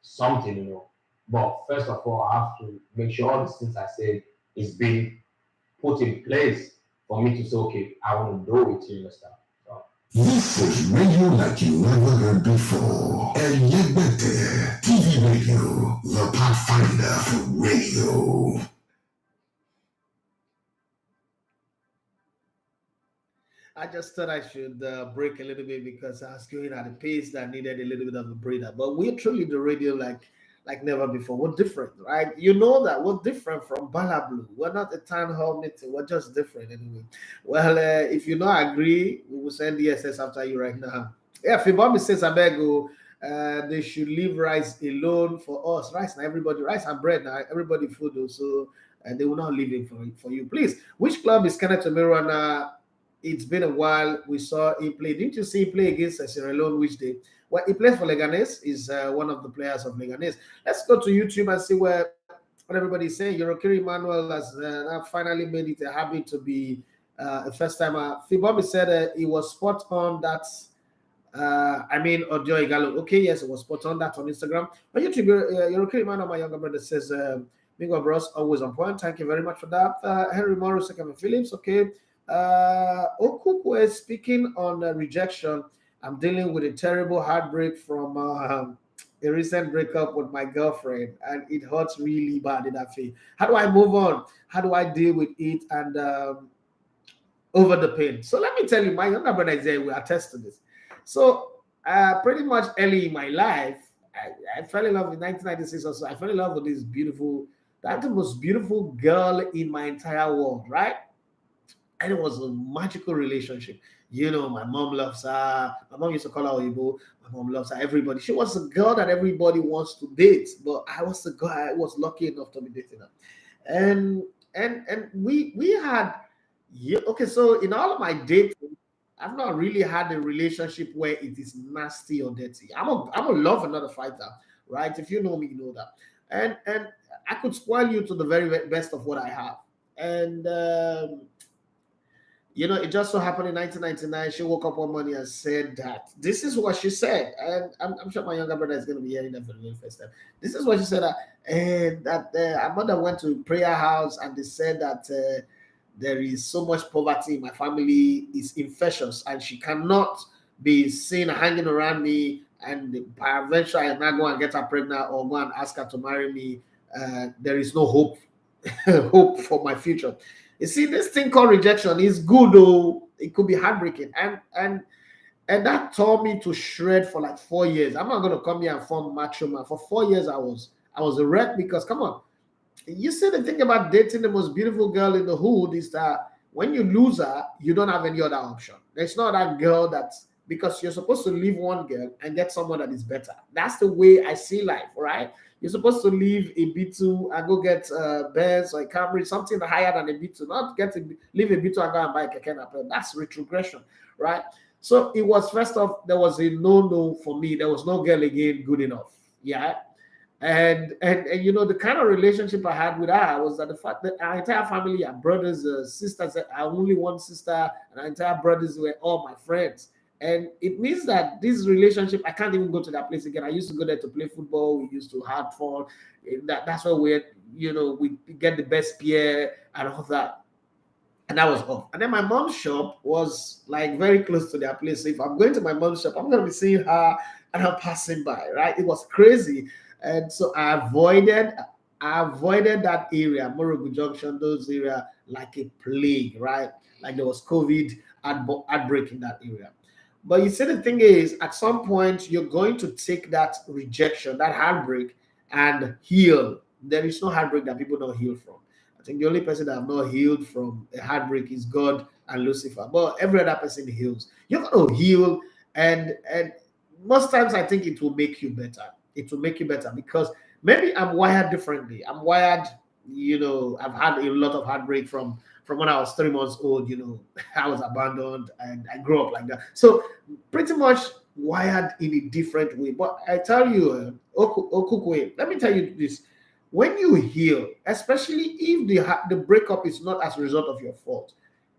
something, But first of all, I have to make sure all these things I said is being put in place for me to say, okay, I want to do it, you understand? So, This is radio like you never heard before. Elegbete TV Radio, the pathfinder for radio. I just thought I should break a little bit because I was going at a pace that needed a little bit of a breather. But we're truly the radio like never before. We're different, right? You know that we're different from Bala Blue. We're not a town hall meeting. We're just different anyway. Well, if you don't agree, we will send DSS after you right now. Yeah, Fibami says, Abego, they should leave rice alone for us. Rice, now everybody, rice and bread, now everybody food also. And they will not leave it for you. Please, which club is Kenneth Omeruana? It's been a while. We saw him play. Didn't you see him play against Sierra Leone which day? Well, he plays for Leganes. Is one of the players of Leganes. Let's go to YouTube and see what everybody's saying. Yorokiri Manuel has finally made it a habit to be a first timer. Fibomi said he was spot on. That's Odio Igalo. Okay, yes, it was spot on that on Instagram. On YouTube, Yorokiri Manuel, my younger brother, says Mingo Bros always on point. Thank you very much for that. Henry Morrow, second Phillips. Okay. Okuku is speaking on rejection. I'm dealing with a terrible heartbreak from a recent breakup with my girlfriend, and it hurts really bad in that feel. How do I move on? How do I deal with it and over the pain? So let me tell you, my younger brother is there, will attest to this. So pretty much early in my life, I fell in love in 1996 or so. I fell in love with this that's the most beautiful girl in my entire world, right? And it was a magical relationship. My mom loves her. My mom used to call her Oyibo. My mom loves her. Everybody. She was a girl that everybody wants to date. But I was the guy. I was lucky enough to be dating her. And we had okay. So in all of my dating, I've not really had a relationship where it is nasty or dirty. I'm a love and not a fighter, right? If you know me, you know that. And I could spoil you to the very best of what I have. And it just so happened in 1999, she woke up one morning and said that this is what she said. And I'm sure my younger brother is going to be hearing that for the very first time. This is what she said. That her mother went to prayer house and they said that there is so much poverty in my family, is infectious, and she cannot be seen hanging around me. And eventually I now go and get her pregnant or go and ask her to marry me. There is no hope for my future. You see, this thing called rejection is good, though. It could be heartbreaking. And that tore me to shred for like 4 years. I'm not going to come here and form macho man. For 4 years, I was a wreck because, come on. You see, the thing about dating the most beautiful girl in the hood is that when you lose her, you don't have any other option. There's not that girl that's, because you're supposed to leave one girl and get someone that is better. That's the way I see life, right? You're supposed to leave a B2 and go get Benz or a Camry, something higher than a B2, not leave a B2 and go and buy a Keke Napep. That's retrogression, right? So it was, first off, there was a no for me. There was no girl again good enough, yeah? And the kind of relationship I had with her was that the fact that our entire family, our brothers, sisters, I only one sister, and our entire brothers were all my friends. And it means that this relationship, I can't even go to that place again. I used to go there to play football. We used to have fun. That's where we get the best beer and all that. And that was off. And then my mom's shop was like very close to their place. So if I'm going to my mom's shop, I'm going to be seeing her and her passing by, right? It was crazy. And so I avoided that area, Morogu Junction, those areas, like a plague, right? Like there was COVID outbreak in that area. But you see, the thing is, at some point, you're going to take that rejection, that heartbreak, and heal. There is no heartbreak that people don't heal from. I think the only person that have not healed from a heartbreak is God and Lucifer. But every other person heals. You're going to heal, and most times I think it will make you better. It will make you better because maybe I'm wired differently. I'm wired, I've had a lot of heartbreak from from when I was 3 months old, I was abandoned and I grew up like that. So pretty much wired in a different way. But I tell you, Okukwe, let me tell you this. When you heal, especially if the breakup is not as a result of your fault,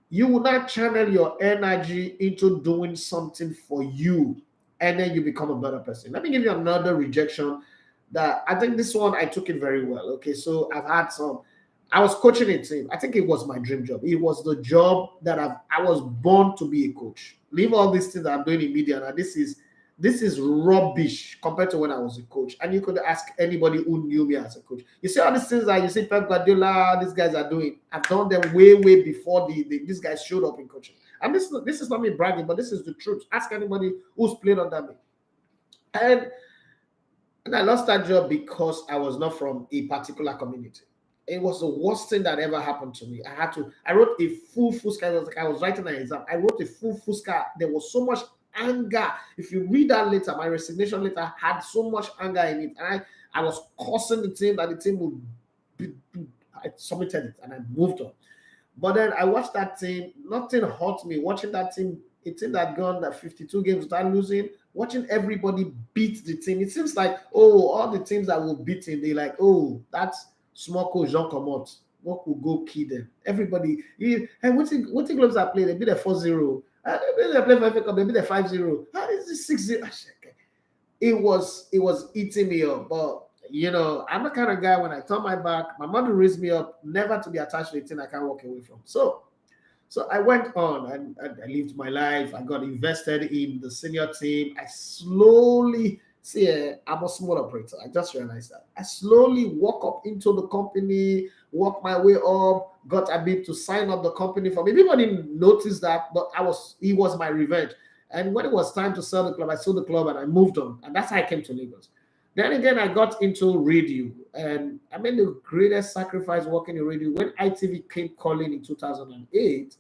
you will not channel your energy into doing something for you, and then you become a better person. Let me give you another rejection that I think this one I took it very well. Okay, so I've had some. I was coaching a team. I think it was my dream job. It was the job that I was born to be a coach. Leave all these things that I'm doing in media now. This is rubbish compared to when I was a coach. And you could ask anybody who knew me as a coach. You see all these things that you see Pep Guardiola, these guys are doing. I've done them way before these guys showed up in coaching. And this is not me bragging, but this is the truth. Ask anybody who's played under me. And I lost that job because I was not from a particular community. It was the worst thing that ever happened to me. I wrote a full fusca. I was writing an exam. I wrote a full fusca. There was so much anger. If you read that letter, my resignation letter had so much anger in it. And I was cursing the team that the team would be. I submitted it and I moved on. But then I watched that team. Nothing hurt me. Watching that team, a team that gone that 52 games without losing, watching everybody beat the team. It seems like, all the teams that were beaten, they like, that's small coach Jean Comot. What could go kill them? Everybody, and what clubs are playing? They beat a 4-0. They play for FA Cup, they beat a 5-0. How is this 6-0? It was eating me up. But I'm the kind of guy, when I turn my back, my mother raised me up never to be attached to a thing I can't walk away from. So I went on and I lived my life. I got invested in the senior team. I slowly I'm a small operator. I just realized that. I slowly walk up into the company, work my way up, got a bit to sign up the company for me. People didn't notice that, but it was my revenge. And when it was time to sell the club, I sold the club and I moved on. And that's how I came to Lagos. Then again, I got into radio, and I made the greatest sacrifice working in radio. When ITV came calling in 2008,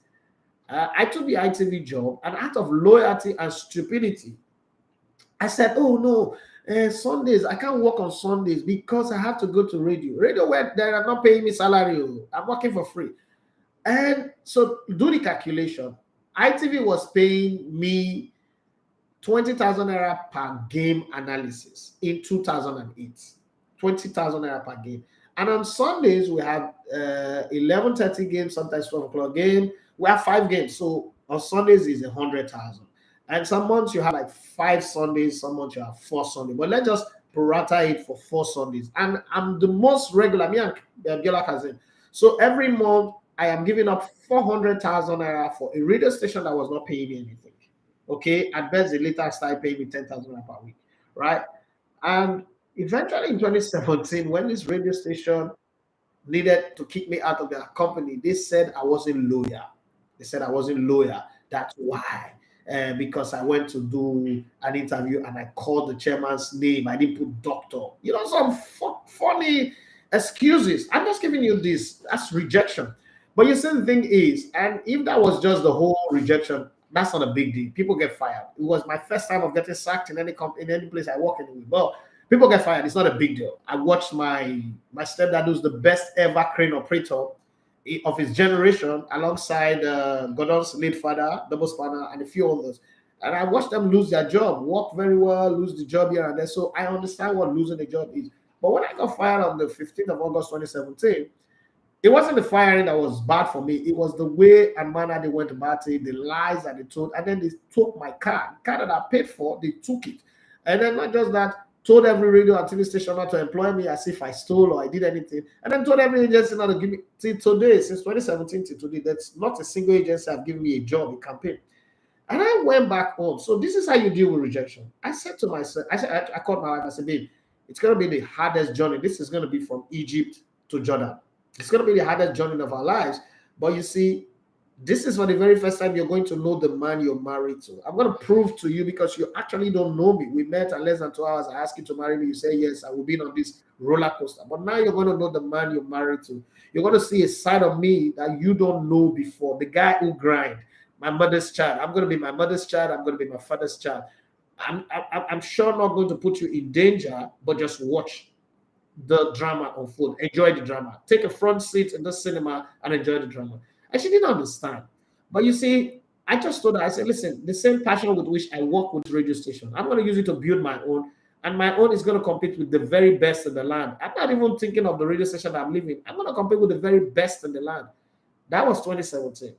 I took the ITV job, and out of loyalty and stupidity, I said, oh no, Sundays, I can't work on Sundays because I have to go to radio. Radio where they are not paying me salary. I'm working for free. And so do the calculation. ITV was paying me 20,000 naira per game analysis in 2008. 20,000 naira per game. And on Sundays, we have 11:30 games, sometimes 12 o'clock game. We have 5 games. So on Sundays is 100,000. And some months you have like 5 Sundays, some months you have 4 Sundays. But let's just prorata it for 4 Sundays. And I'm the most regular, me and Biola Kazim. So every month I am giving up 400,000 naira for a radio station that was not paying me anything. Okay, at best, they later started paying me 10,000 naira per week, right? And eventually in 2017, when this radio station needed to kick me out of their company, they said I wasn't loyal. That's why. Because I went to do an interview and I called the chairman's name. I didn't put doctor. Some funny excuses. I'm just giving you this. That's rejection. But you see, the thing is, and if that was just the whole rejection, that's not a big deal. People get fired. It was my first time of getting sacked in any place I work in. Well, people get fired. It's not a big deal. I watched my stepdad, who's the best ever crane operator of his generation, alongside Gordon's late father, double spanner, and a few others. And I watched them lose their job, work very well, lose the job here and there. So I understand what losing the job is. But when I got fired on the 15th of August 2017, it wasn't the firing that was bad for me. It was the way and manner they went about it, the lies that they told, and then they took my car. The car that I paid for, they took it. And then not just that, told every radio and TV station not to employ me as if I stole or I did anything. And then told every agency not to give me, till today, since 2017 to today, that's not a single agency have given me a job, a campaign. And I went back home. So this is how you deal with rejection. I said to myself, I called my wife, I said, babe, it's going to be the hardest journey. This is going to be from Egypt to Jordan. It's going to be the hardest journey of our lives. But you see, this is for the very first time you're going to know the man you're married to. I'm going to prove to you because you actually don't know me. We met in less than 2 hours. I asked you to marry me. You say, yes, I will be on this roller coaster. But now you're going to know the man you're married to. You're going to see a side of me that you don't know before. The guy who grind. My mother's child. I'm going to be my mother's child. I'm going to be my father's child. I'm sure not going to put you in danger, but just watch the drama unfold. Enjoy the drama. Take a front seat in the cinema and enjoy the drama. And she didn't understand. But you see, I just told her, I said, listen, the same passion with which I work with radio station, I'm going to use it to build my own. And my own is going to compete with the very best in the land. I'm not even thinking of the radio station that I'm living. I'm going to compete with the very best in the land. That was 2017.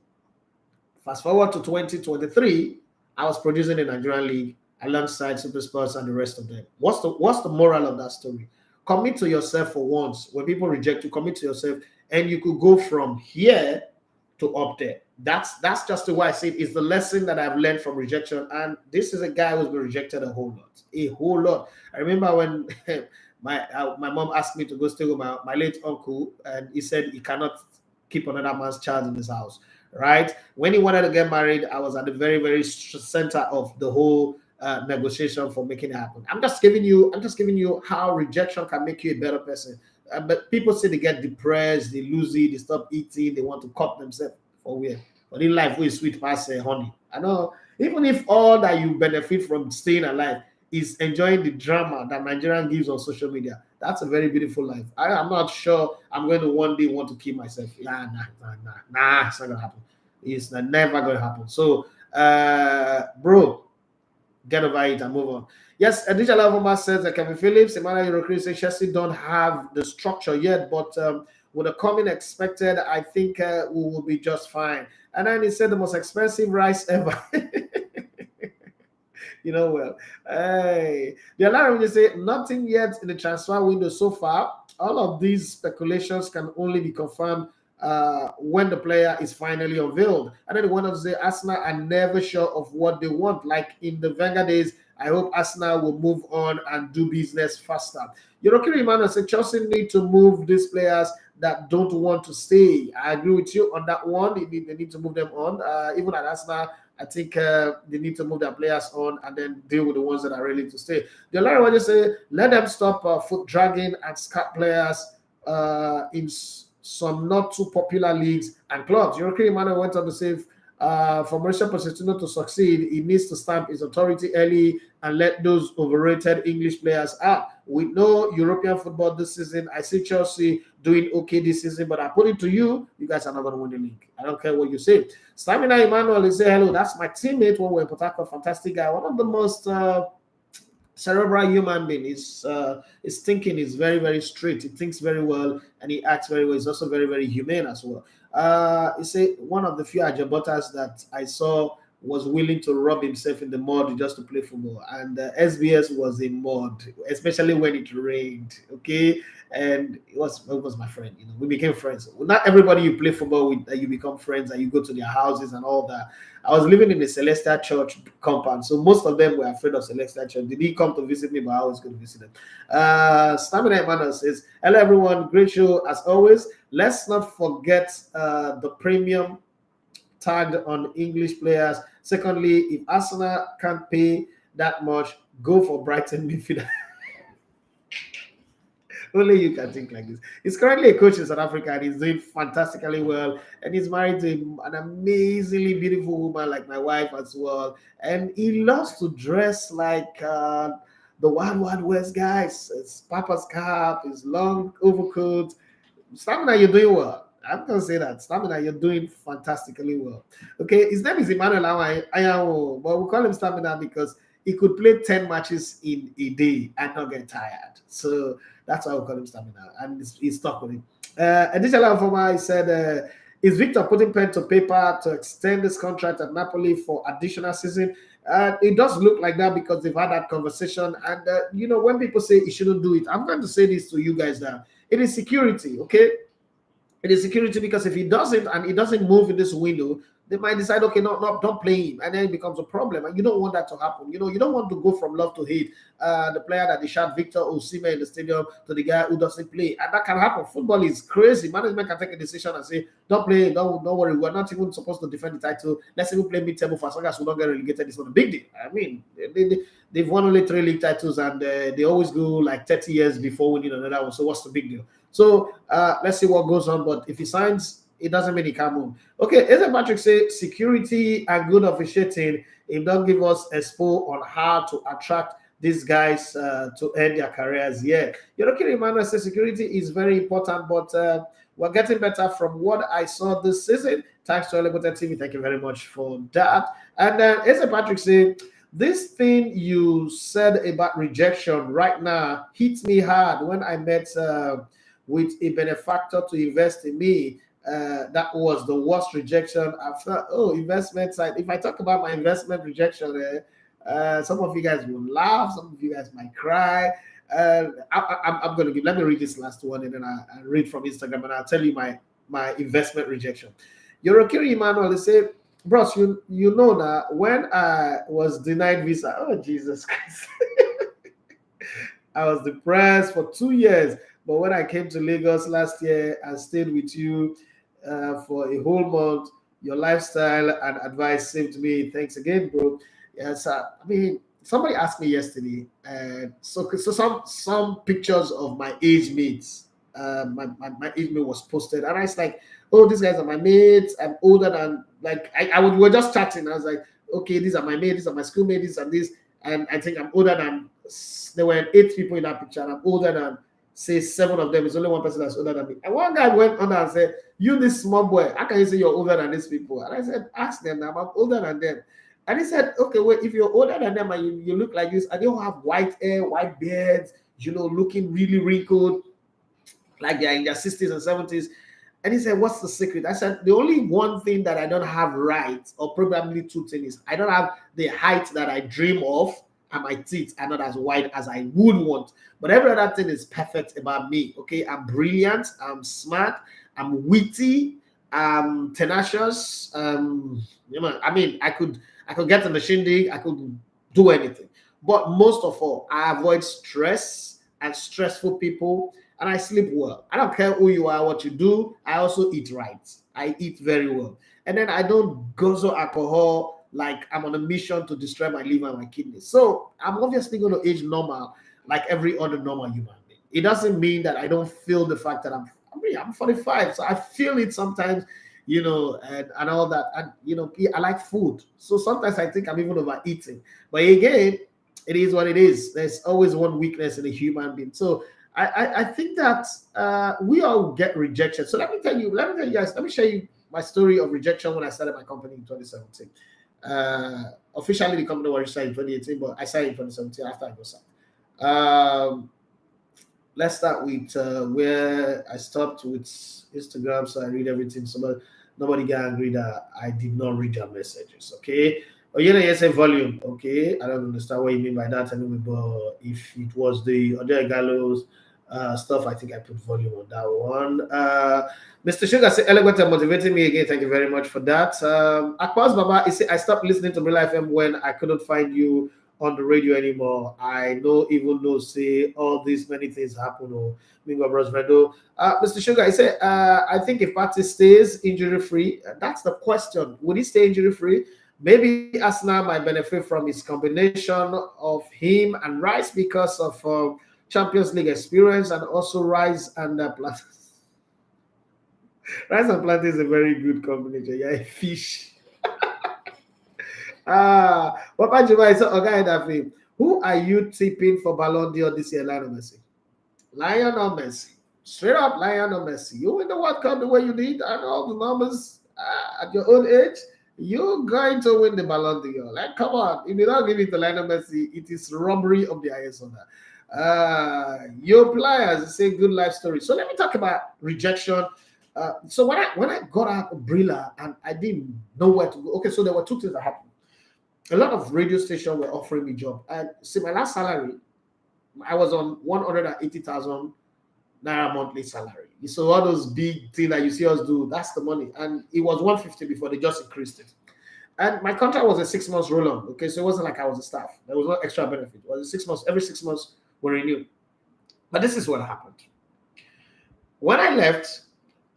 Fast forward to 2023, I was producing the Nigerian League alongside Super Sports and the rest of them. What's the moral of that story? Commit to yourself for once. When people reject you, commit to yourself, and you could go from here to up there. That's just the way I see it. It's the lesson that I've learned from rejection. And this is a guy who's been rejected a whole lot. I remember when my mom asked me to go stay with my late uncle, and he said he cannot keep another man's child in his house. Right? When he wanted to get married, I was at the very, very center of the whole negotiation for making it happen. I'm just giving you how rejection can make you a better person. But people say they get depressed, they lose it, they stop eating, they want to cut themselves for weird. But in life, we sweet past honey. I know, even if all that you benefit from staying alive is enjoying the drama that Nigerian gives on social media, that's a very beautiful life. I'm not sure I'm going to one day want to kill myself. Nah, it's not going to happen. It's never going to happen. So, bro, get over it and move on. Yes, Adija Lavoma says that Kevin Phillips, Emmanuel Eurocris says Chelsea don't have the structure yet, but with the coming expected, I think we will be just fine. And then he said the most expensive rice ever. You know, well, hey, the alarm will say nothing yet in the transfer window so far. All of these speculations can only be confirmed when the player is finally unveiled. And then they want to say Arsenal are never sure of what they want. Like in the Wenger days, I hope Arsenal will move on and do business faster. Yorokiri Emmanuel said Chelsea need to move these players that don't want to stay. I agree with you on that one. They need to move them on. Even at Arsenal, I think they need to move their players on and then deal with the ones that are ready to stay. The Larry want to say, let them stop foot dragging and scat players in some not too popular leagues and clubs. Yorokiri Emmanuel went on to say, for Mauricio Pochettino to succeed, he needs to stamp his authority early and let those overrated English players out. We know European football this season. I see Chelsea doing okay this season, but I put it to you, you guys are not going to win the league. I don't care what you say. Stamina Emmanuel is saying, hello, that's my teammate when we're in Port Harcourt. Fantastic guy. One of the most cerebral human being. His thinking is very, very straight. He thinks very well and he acts very well. He's also very, very humane as well. He said one of the few Ajabotas that I saw was willing to rub himself in the mud just to play football, and SBS was in mud, especially when it rained. Okay, and it was my friend. You know, we became friends. Not everybody you play football with, you become friends and you go to their houses and all that. I was living in the Celestial Church compound, so most of them were afraid of Celestial Church. They didn't come to visit me, but I was going to visit them. Stamina Emmanuel says, hello everyone, great show as always. Let's not forget the premium tagged on English players. Secondly, if Arsenal can't pay that much, go for Brighton midfielder. Only you can think like this. He's currently a coach in South Africa and he's doing fantastically well. And he's married to an amazingly beautiful woman like my wife as well. And he loves to dress like the Wild Wild West guys. His Papa's cap, his long overcoat. Stamina, you're doing well. I'm going to say that. Stamina, you're doing fantastically well. Okay, his name is Emmanuel Ayawo, but we call him Stamina because he could play 10 matches in a day and not get tired. So that's why we call him Stamina, and he's stuck with him. Additional informer, he said, is Victor putting pen to paper to extend this contract at Napoli for additional season? It does look like that because they've had that conversation. And, you know, when people say he shouldn't do it, I'm going to say this to you guys now. It is security, okay? It is security because if he doesn't and he doesn't move in this window, they might decide, okay, no, don't play him, and then it becomes a problem. And you don't want that to happen. You know, you don't want to go from love to hate. The player that they shot Victor Osimhen in the stadium to the guy who doesn't play, and that can happen. Football is crazy. Management can take a decision and say, don't play, don't worry. We're not even supposed to defend the title. Let's even play mid-table for as long as we don't get relegated. It's not a big deal. I mean, they've won only 3 league titles, and they always go like 30 years before winning another one. So what's the big deal? So let's see what goes on. But if he signs, it doesn't mean he can't move. Okay, Isn't Patrick say security and good officiating, it don't give us expo on how to attract these guys to end their careers yet. Yorokiri Emmanuel says security is very important, but we're getting better from what I saw this season. Thanks to Elevator TV. Thank you very much for that. And then Asa Patrick saying, this thing you said about rejection right now hits me hard when I met with a benefactor to invest in me. That was the worst rejection I've felt. Oh, investment side. If I talk about my investment rejection, some of you guys will laugh, some of you guys might cry. I'm going to give, let me read this last one and then I read from Instagram and I'll tell you my investment rejection. Yorokiri Emmanuel, they say, bros, you know that when I was denied visa, oh Jesus Christ, I was depressed for 2 years. But when I came to Lagos last year and stayed with you for a whole month, your lifestyle and advice saved me. Thanks again, bro. Yes, I mean, somebody asked me yesterday, and so some pictures of my age mates, my age mate was posted, and I was like, oh, these guys are my mates. I'm older than, like, we were just chatting. I was like, okay, these are my mates, these are my schoolmates, this and this, and I think I'm older than. There were 8 people in that picture, and I'm older than, say, 7 of them. It's only one person that's older than me. And one guy went on and said, you, this small boy, how can you say you're older than these people? And I said, ask them now, I'm older than them. And he said, okay, wait, if you're older than them and you look like this, and they all have white hair, white beards, looking really wrinkled, like they're in their 60s and 70s. And he said, what's the secret? I said, the only one thing that I don't have right, or probably 2 things, I don't have the height that I dream of, and my teeth are not as wide as I would want. But every other thing is perfect about me, okay? I'm brilliant, I'm smart, I'm witty, I'm tenacious. I mean, I could get in the shindig, I could do anything. But most of all, I avoid stress and stressful people, and I sleep well. I don't care who you are, what you do. I also eat right. I eat very well. And then I don't guzzle alcohol like I'm on a mission to destroy my liver and my kidneys. So I'm obviously going to age normal like every other normal human being. It doesn't mean that I don't feel the fact that I'm 45, so I feel it sometimes, and all that. And, I like food. So sometimes I think I'm even overeating. But again, it is what it is. There's always one weakness in a human being. So I think that we all get rejection. So let me tell you guys, let me share you my story of rejection when I started my company in 2017. Officially, the company was registered in 2018, but I started in 2017 after I got signed. Let's start with where I stopped with Instagram, so I read everything. So nobody get angry that I did not read their messages, okay? Oh, yes, a volume, okay? I don't understand what you mean by that anyway, but if it was the Odea Gallows stuff, I think I put volume on that one. Mr. Sugar said, eloquent and motivating me again. Thank you very much for that. Akbaz Baba, he said, I stopped listening to Real FM when I couldn't find you on the radio anymore. I know, even though, say, all these many things happen. Oh, Mingo Bros Redo. Mr. Sugar, he said, I think if Partey stays injury-free, that's the question. Would he stay injury-free? Maybe Arsenal might benefit from his combination of him and Rice because of Champions League experience, and also Rice and Plantain. Rice and Plantain is a very good combination. Yeah, a fish. What about you, guys? Okay, Daffy. Who are you tipping for Ballon d'Or this year, Lionel Messi? Lionel Messi. Straight up, Lionel Messi. You win the World Cup the way you did, and all the numbers at your own age. You're going to win the Ballon d'Or. Like, come on. If you don't give it to Lionel Messi, it is robbery of the highest honor. Your players say good life story. So let me talk about rejection. So when I got out of Brilla and I didn't know where to go. Okay, so there were 2 things that happened. A lot of radio stations were offering me job. And see, my last salary, I was on 180,000 naira monthly salary. So all those big things that you see us do, that's the money. And it was 150 before they just increased it. And my contract was a 6 months roll-on. Okay, so it wasn't like I was a staff. There was no extra benefit. It was a 6 months. Every 6 months were renewed. But this is what happened. When I left,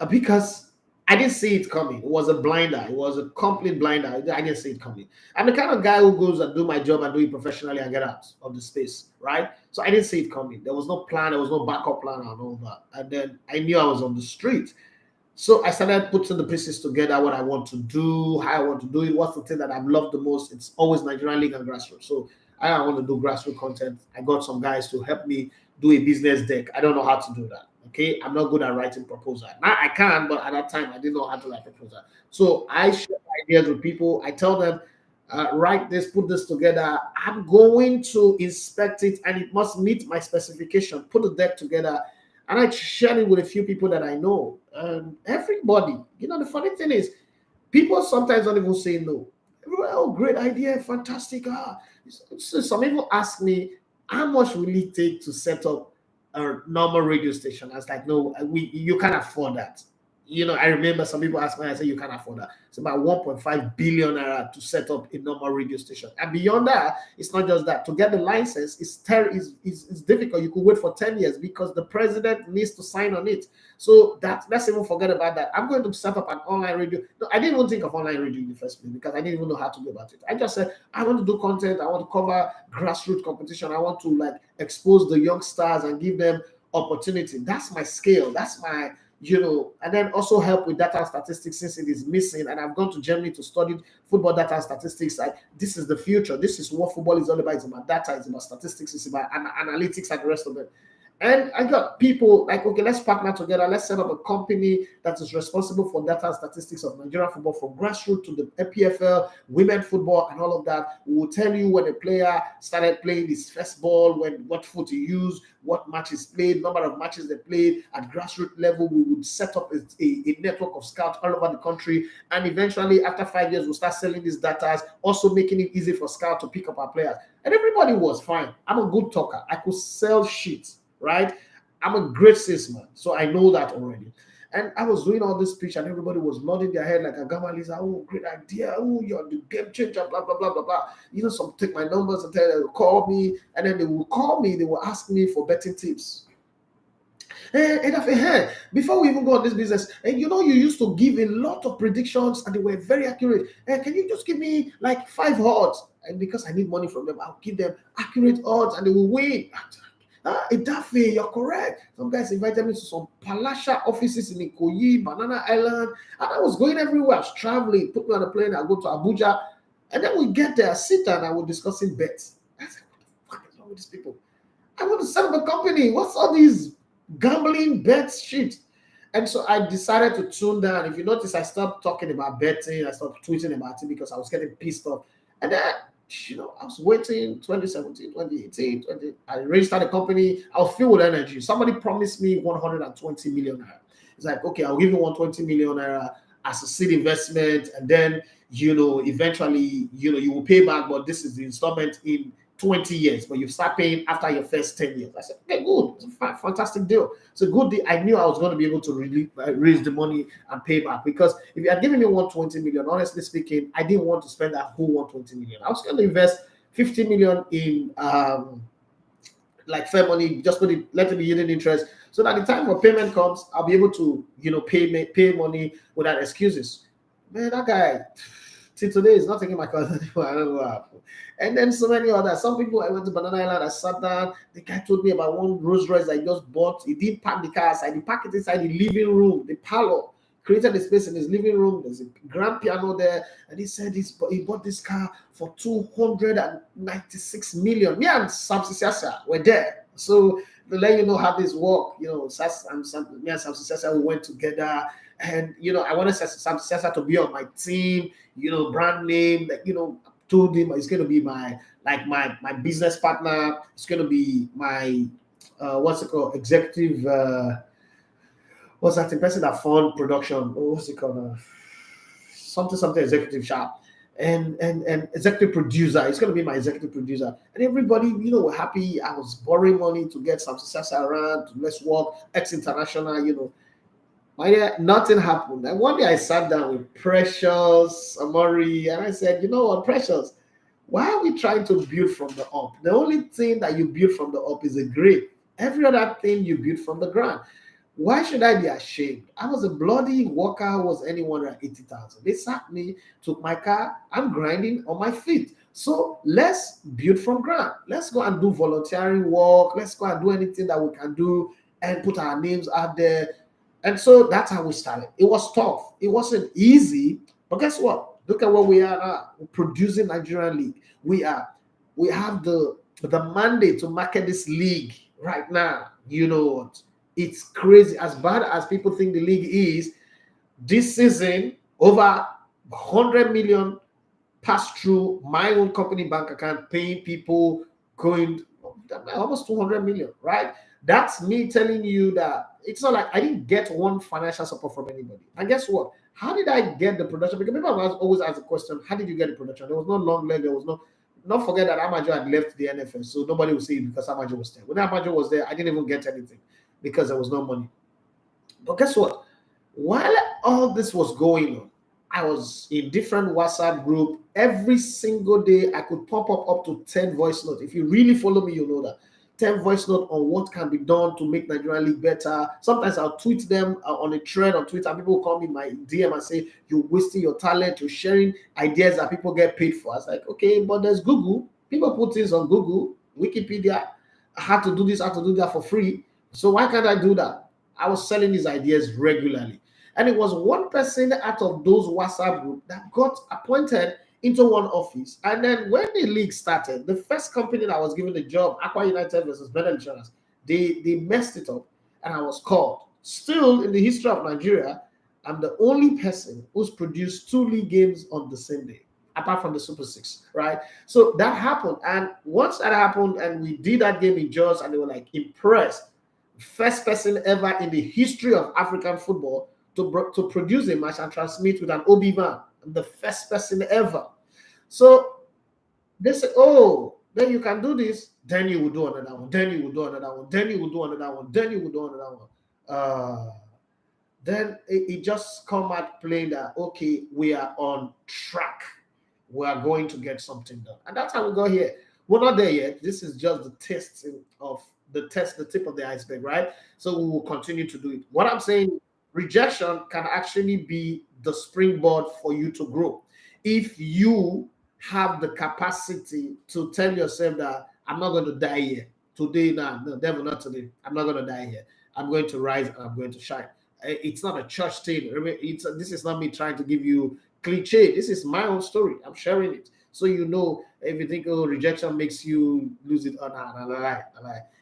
because I didn't see it coming. It was a blinder. It was a complete blinder. I didn't see it coming. I'm the kind of guy who goes and do my job and do it professionally and get out of the space, right? So I didn't see it coming. There was no plan. There was no backup plan and all that. And then I knew I was on the street. So I started putting the pieces together, what I want to do, how I want to do it, what's the thing that I've loved the most. It's always Nigerian League and grassroots. So I want to do grassroots content. I got some guys to help me do a business deck. I don't know how to do that. Okay, I'm not good at writing proposal. Now I can, but at that time I didn't know how to write proposal. So I share ideas with people. I tell them, write this, put this together. I'm going to inspect it, and it must meet my specification. Put the deck together, and I share it with a few people that I know. Everybody, the funny thing is, people sometimes don't even say no. Oh, great idea, fantastic. So some people ask me, how much will it take to set up a normal radio station? I was like, no, you can't afford that. I remember some people asked me, I said, you can't afford that. It's about 1.5 billion naira to set up a normal radio station. And beyond that, it's not just that. To get the license is difficult. You could wait for 10 years because the president needs to sign on it. So let's even forget about that. I'm going to set up an online radio. No, I didn't even think of online radio in the first place because I didn't even know how to go about it. I just said, I want to do content. I want to cover grassroots competition. I want to expose the young stars and give them opportunity. That's my scale. That's my, and then also help with data and statistics since it is missing. And I've gone to Germany to study football data and statistics. This is the future. This is what football is all about. It's about data. It's about statistics. It's about analytics and the rest of it. And I got people like, okay, let's partner together. Let's set up a company that is responsible for data and statistics of Nigerian football, from grassroots to the PFL, women football, and all of that. We will tell you when a player started playing his first ball, what foot he used, what matches played, number of matches they played. At grassroots level, we would set up a network of scouts all over the country. And eventually, after 5 years, we'll start selling these data, also making it easy for scouts to pick up our players. And everybody was fine. I'm a good talker. I could sell shit. Right? I'm a great salesman, so I know that already. And I was doing all this speech, and everybody was nodding their head like a gamma Lisa. Oh, great idea. Oh, you're the game changer, blah, blah, blah, blah, blah. Some take my numbers and tell them to call me, and then they will call me, they will ask me for betting tips. Hey, before we even go on this business, and you used to give a lot of predictions and they were very accurate. Can you just give me like 5 odds? And because I need money from them, I'll give them accurate odds and they will win. Idafe, you're correct. Some guys invited me to some palatial offices in Ikoyi, Banana Island, and I was going everywhere. I was traveling, put me on a plane, I go to Abuja, and then we get there, sit down, and we're discussing bets. I said, what the fuck is wrong with these people? I want to set up a company. What's all these gambling bets shit? And so I decided to tune down. If you notice, I stopped talking about betting, I stopped tweeting about it because I was getting pissed off. And then I was waiting 2017, 2018, I registered a company. I was filled with energy. Somebody promised me 120 million naira. It's like, okay, I'll give you 120 million naira as a seed investment. And then, eventually, you will pay back, but this is the installment in 20 years, but you start paying after your first 10 years. I said, okay, good. It's a fantastic deal. It's a good deal. I knew I was going to be able to really raise the money and pay back, because if you had given me 120 million, honestly speaking, I didn't want to spend that whole 120 million. I was going to invest 50 million in fair money, just let it be yielding interest, so that the time for payment comes, I'll be able to, pay money without excuses. Man, that guy, till today, is not taking my calls anymore. I don't know what happened. And then so many others. Some people, I went to Banana Island, I sat down, the guy told me about one Rolls Royce I just bought. He didn't park the car outside, he parked it inside the living room, the parlor, created a space in his living room. There's a grand piano there, and he said he bought this car for 296 million. Me and Samsi Sasa were there. So to let you know how this work, me and Samsi Sasa, we went together. And I wanted Samsi Sasa to be on my team, brand name, told him it's going to be my business partner. It's going to be my executive, what's that person that fund production, what's it called, something executive shop, and executive producer. It's going to be my executive producer. And everybody were happy. I was borrowing money to get some success around, to let's work ex-international. My dear, nothing happened. And one day I sat down with Precious Amori, and I said, you know what, Precious, why are we trying to build from the up? The only thing that you build from the up is a grave. Every other thing you build from the ground. Why should I be ashamed? I was a bloody worker who was anyone at 80,000. They sacked me, took my car. I'm grinding on my feet. So let's build from ground. Let's go and do volunteering work. Let's go and do anything that we can do and put our names out there. And so that's how we started. It was tough. It wasn't easy. But guess what? Look at where we are now. We're producing Nigerian League. We have the mandate to market this league right now. You know what? It's crazy. As bad as people think the league is, this season, over 100 million passed through my own company bank account, paying people, going almost 200 million, right? That's me telling you that it's not like I didn't get one financial support from anybody. And guess what? How did I get the production? Because people always ask the question, how did you get the production? There was no long leg, there was no. Not forget that Amajo had left the NFL, so nobody would see it because Amajo was there. When Amajo was there, I didn't even get anything because there was no money. But guess what? While all this was going on, I was in different WhatsApp group. Every single day, I could pop up to 10 voice notes. If you really follow me, you know that. 10 voice note on what can be done to make Nigerian League better. Sometimes I'll tweet them on a thread on Twitter. People call me my DM and say, you're wasting your talent, you're sharing ideas that people get paid for. I was like, okay, but there's Google. People put things on Google, Wikipedia. I had to do this, I had to do that for free. So why can't I do that? I was selling these ideas regularly. And it was one person out of those WhatsApp group that got appointed into one office. And then when the league started, the first company that was given the job, Aqua United versus Better Insurance, they messed it up and I was called. Still, in the history of Nigeria, I'm the only person who's produced 2 league games on the same day, apart from the Super 6, right? So that happened. And once that happened and we did that game in Jaws and they were like impressed, first person ever in the history of African football to produce a match and transmit with an OB van. I'm the first person ever. So they say, oh, then you can do this, then you will do another one, then you will do another one, then you will do another one, then you will do another one. Then it just come out playing that, okay, we are on track. We are going to get something done. And that's how we got here. We're not there yet. This is just the the tip of the iceberg, right? So we will continue to do it. What I'm saying, rejection can actually be the springboard for you to grow. If you have the capacity to tell yourself that I'm not going to die here today, no, devil, not today. I'm not going to die here. I'm going to rise and I'm going to shine. It's not a church thing. This is not me trying to give you cliche. This is my own story. I'm sharing it. So you know, if you think, oh, rejection makes you lose it, no.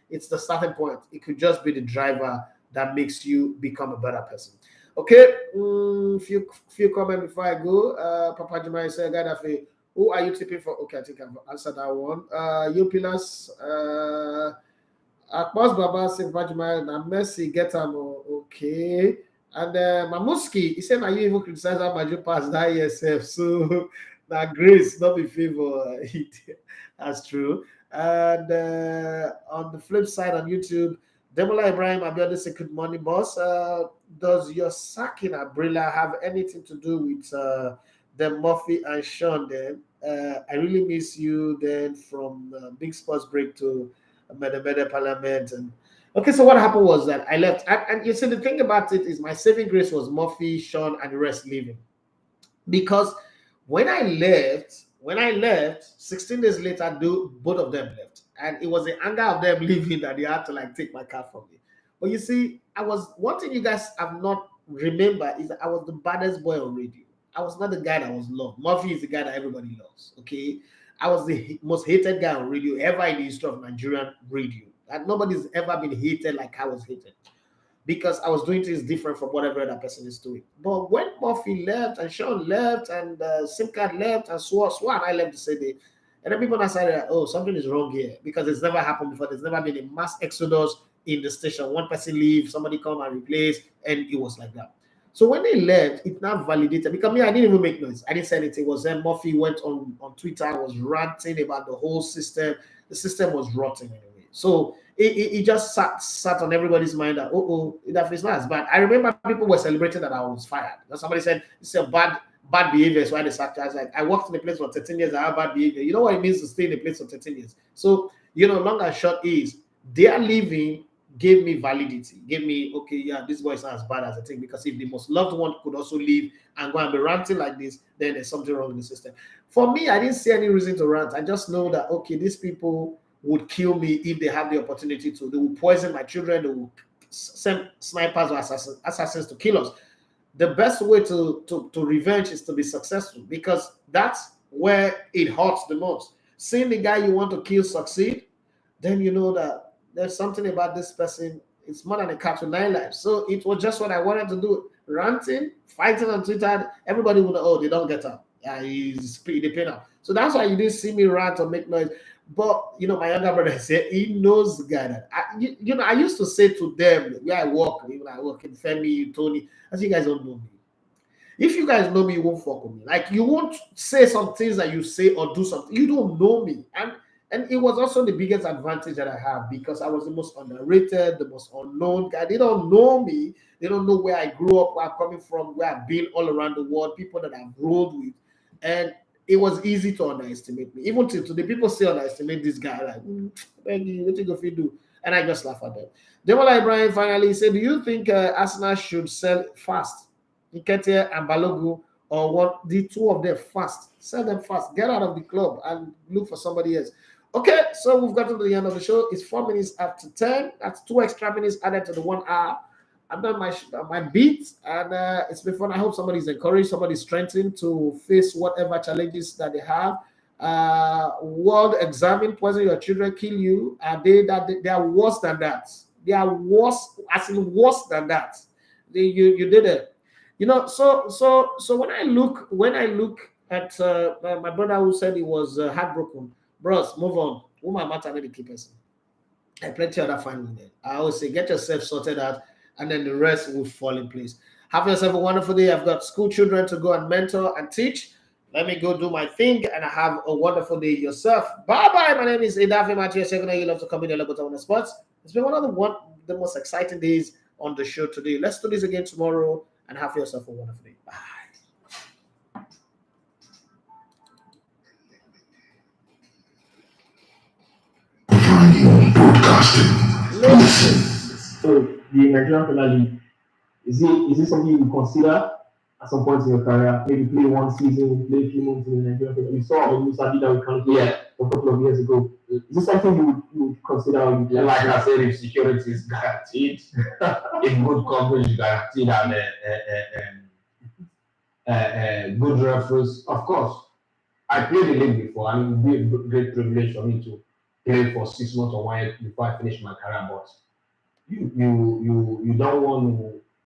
It's the starting point. It could just be the driver that makes you become a better person. Okay, few comments before I go. Papa Jumai said, who are you tipping for? Okay, I think I've answered that one. You pillars, Akbas Baba said, Papa Jumai, na Messi get him. Okay. And Mamuski, he said, now you even criticize how much you pass that yourself. So, now grace, not be favor. That's true. And on the flip side on YouTube, Demola Ibrahim Abiodun said, good morning, boss. Does your sacking Abrila have anything to do with the Murphy and Sean then? I really miss you then from Big Sports Break to Mede Parliament. And okay, so what happened was that I left. And you see, the thing about it is my saving grace was Murphy, Sean, and the rest leaving. Because when I left, 16 days later, both of them left. And it was the anger of them leaving that they had to like take my car from me. But you see, one thing you guys have not remembered is that I was the baddest boy on radio. I was not the guy that was loved. Murphy is the guy that everybody loves, okay? I was the most hated guy on radio ever in the history of Nigerian radio. And nobody's ever been hated like I was hated. Because I was doing things different from whatever other person is doing. But when Murphy left and Sean left and Simcard left and Swan and I left the same day, and then people decided, oh, something is wrong here because it's never happened before. There's never been a mass exodus in the station. One person leaves, somebody come and replace, and it was like that. So when they left, it now validated because me, I didn't even make noise. I didn't say anything. It was then Murphy went on Twitter, was ranting about the whole system. The system was rotten anyway. So it just sat on everybody's mind that, that is not as bad. I remember people were celebrating that I was fired. And somebody said, it's a bad behavior, is why they sacked you. I was like, I worked in a place for 13 years, I have bad behavior. You know what it means to stay in a place for 13 years? So, long and short is, their leaving gave me validity, gave me, okay, yeah, this boy is not as bad as I think, because if the most loved one could also leave and go and be ranting like this, then there's something wrong in the system. For me, I didn't see any reason to rant. I just know that, okay, these people would kill me if they have the opportunity to. They will poison my children. They will send snipers or assassins to kill us. The best way to revenge is to be successful, because that's where it hurts the most. Seeing the guy you want to kill succeed, then you know that there's something about this person It's more than a cat with 9 lives. So it was just what I wanted to do. Ranting, fighting on Twitter. Everybody would know, oh, they don't get up. He's pretty pain out. So that's why you didn't see me rant or make noise. But my younger brother said he knows the guy that I used to say to them where I work, even I work in Femi, Tony, I say you guys don't know me. If you guys know me, you won't fuck with me. Like you won't say some things that you say or do something. You don't know me. And it was also the biggest advantage that I have because I was the most underrated, the most unknown guy. They don't know me. They don't know where I grew up, where I'm coming from, where I've been all around the world, people that I've rolled with. And it was easy to underestimate me. Even to the people still underestimate this guy. Like, Benji, what you go do? And I just laugh at them. Demola Ibrahim finally said, do you think Arsenal should sell fast? Nketiah and Balogun, or what? The two of them fast. Sell them fast. Get out of the club and look for somebody else. Okay, so we've gotten to the end of the show. It's 4 minutes after 10. That's 2 extra minutes added to the 1 hour. I've done my beat, and it's been fun. I hope somebody's encouraged, somebody's strengthened to face whatever challenges that they have. World examine, poison your children, kill you. They are worse than that. They are worse, as in worse than that. You did it. So when I look at my brother who said he was heartbroken, bros, move on. Woman matter the key person. And plenty other fun there. I always say, get yourself sorted out, and then the rest will fall in place. Have yourself a wonderful day. I've got school children to go and mentor and teach. Let me go do my thing, and have a wonderful day yourself. Bye-bye. My name is Edafe Matthew. You love to come in the Level on the Sports. It's been one of the most exciting days on the show today. Let's do this again tomorrow, and have yourself a wonderful day. Bye. Broadcasting. Listen. So the Nigerian Premier League, is it something you consider at some point in your career? Maybe play one season, play a few months in the Nigerian Premier League. We saw Musa did that with Kanté a couple of years ago. Is this something you would consider? Like I said, if security is guaranteed, if good coverage is guaranteed, and good reference, of course. I played the league before, and it would be a great privilege for me to play for 6 months or 1 year before I finish my career. But you don't want to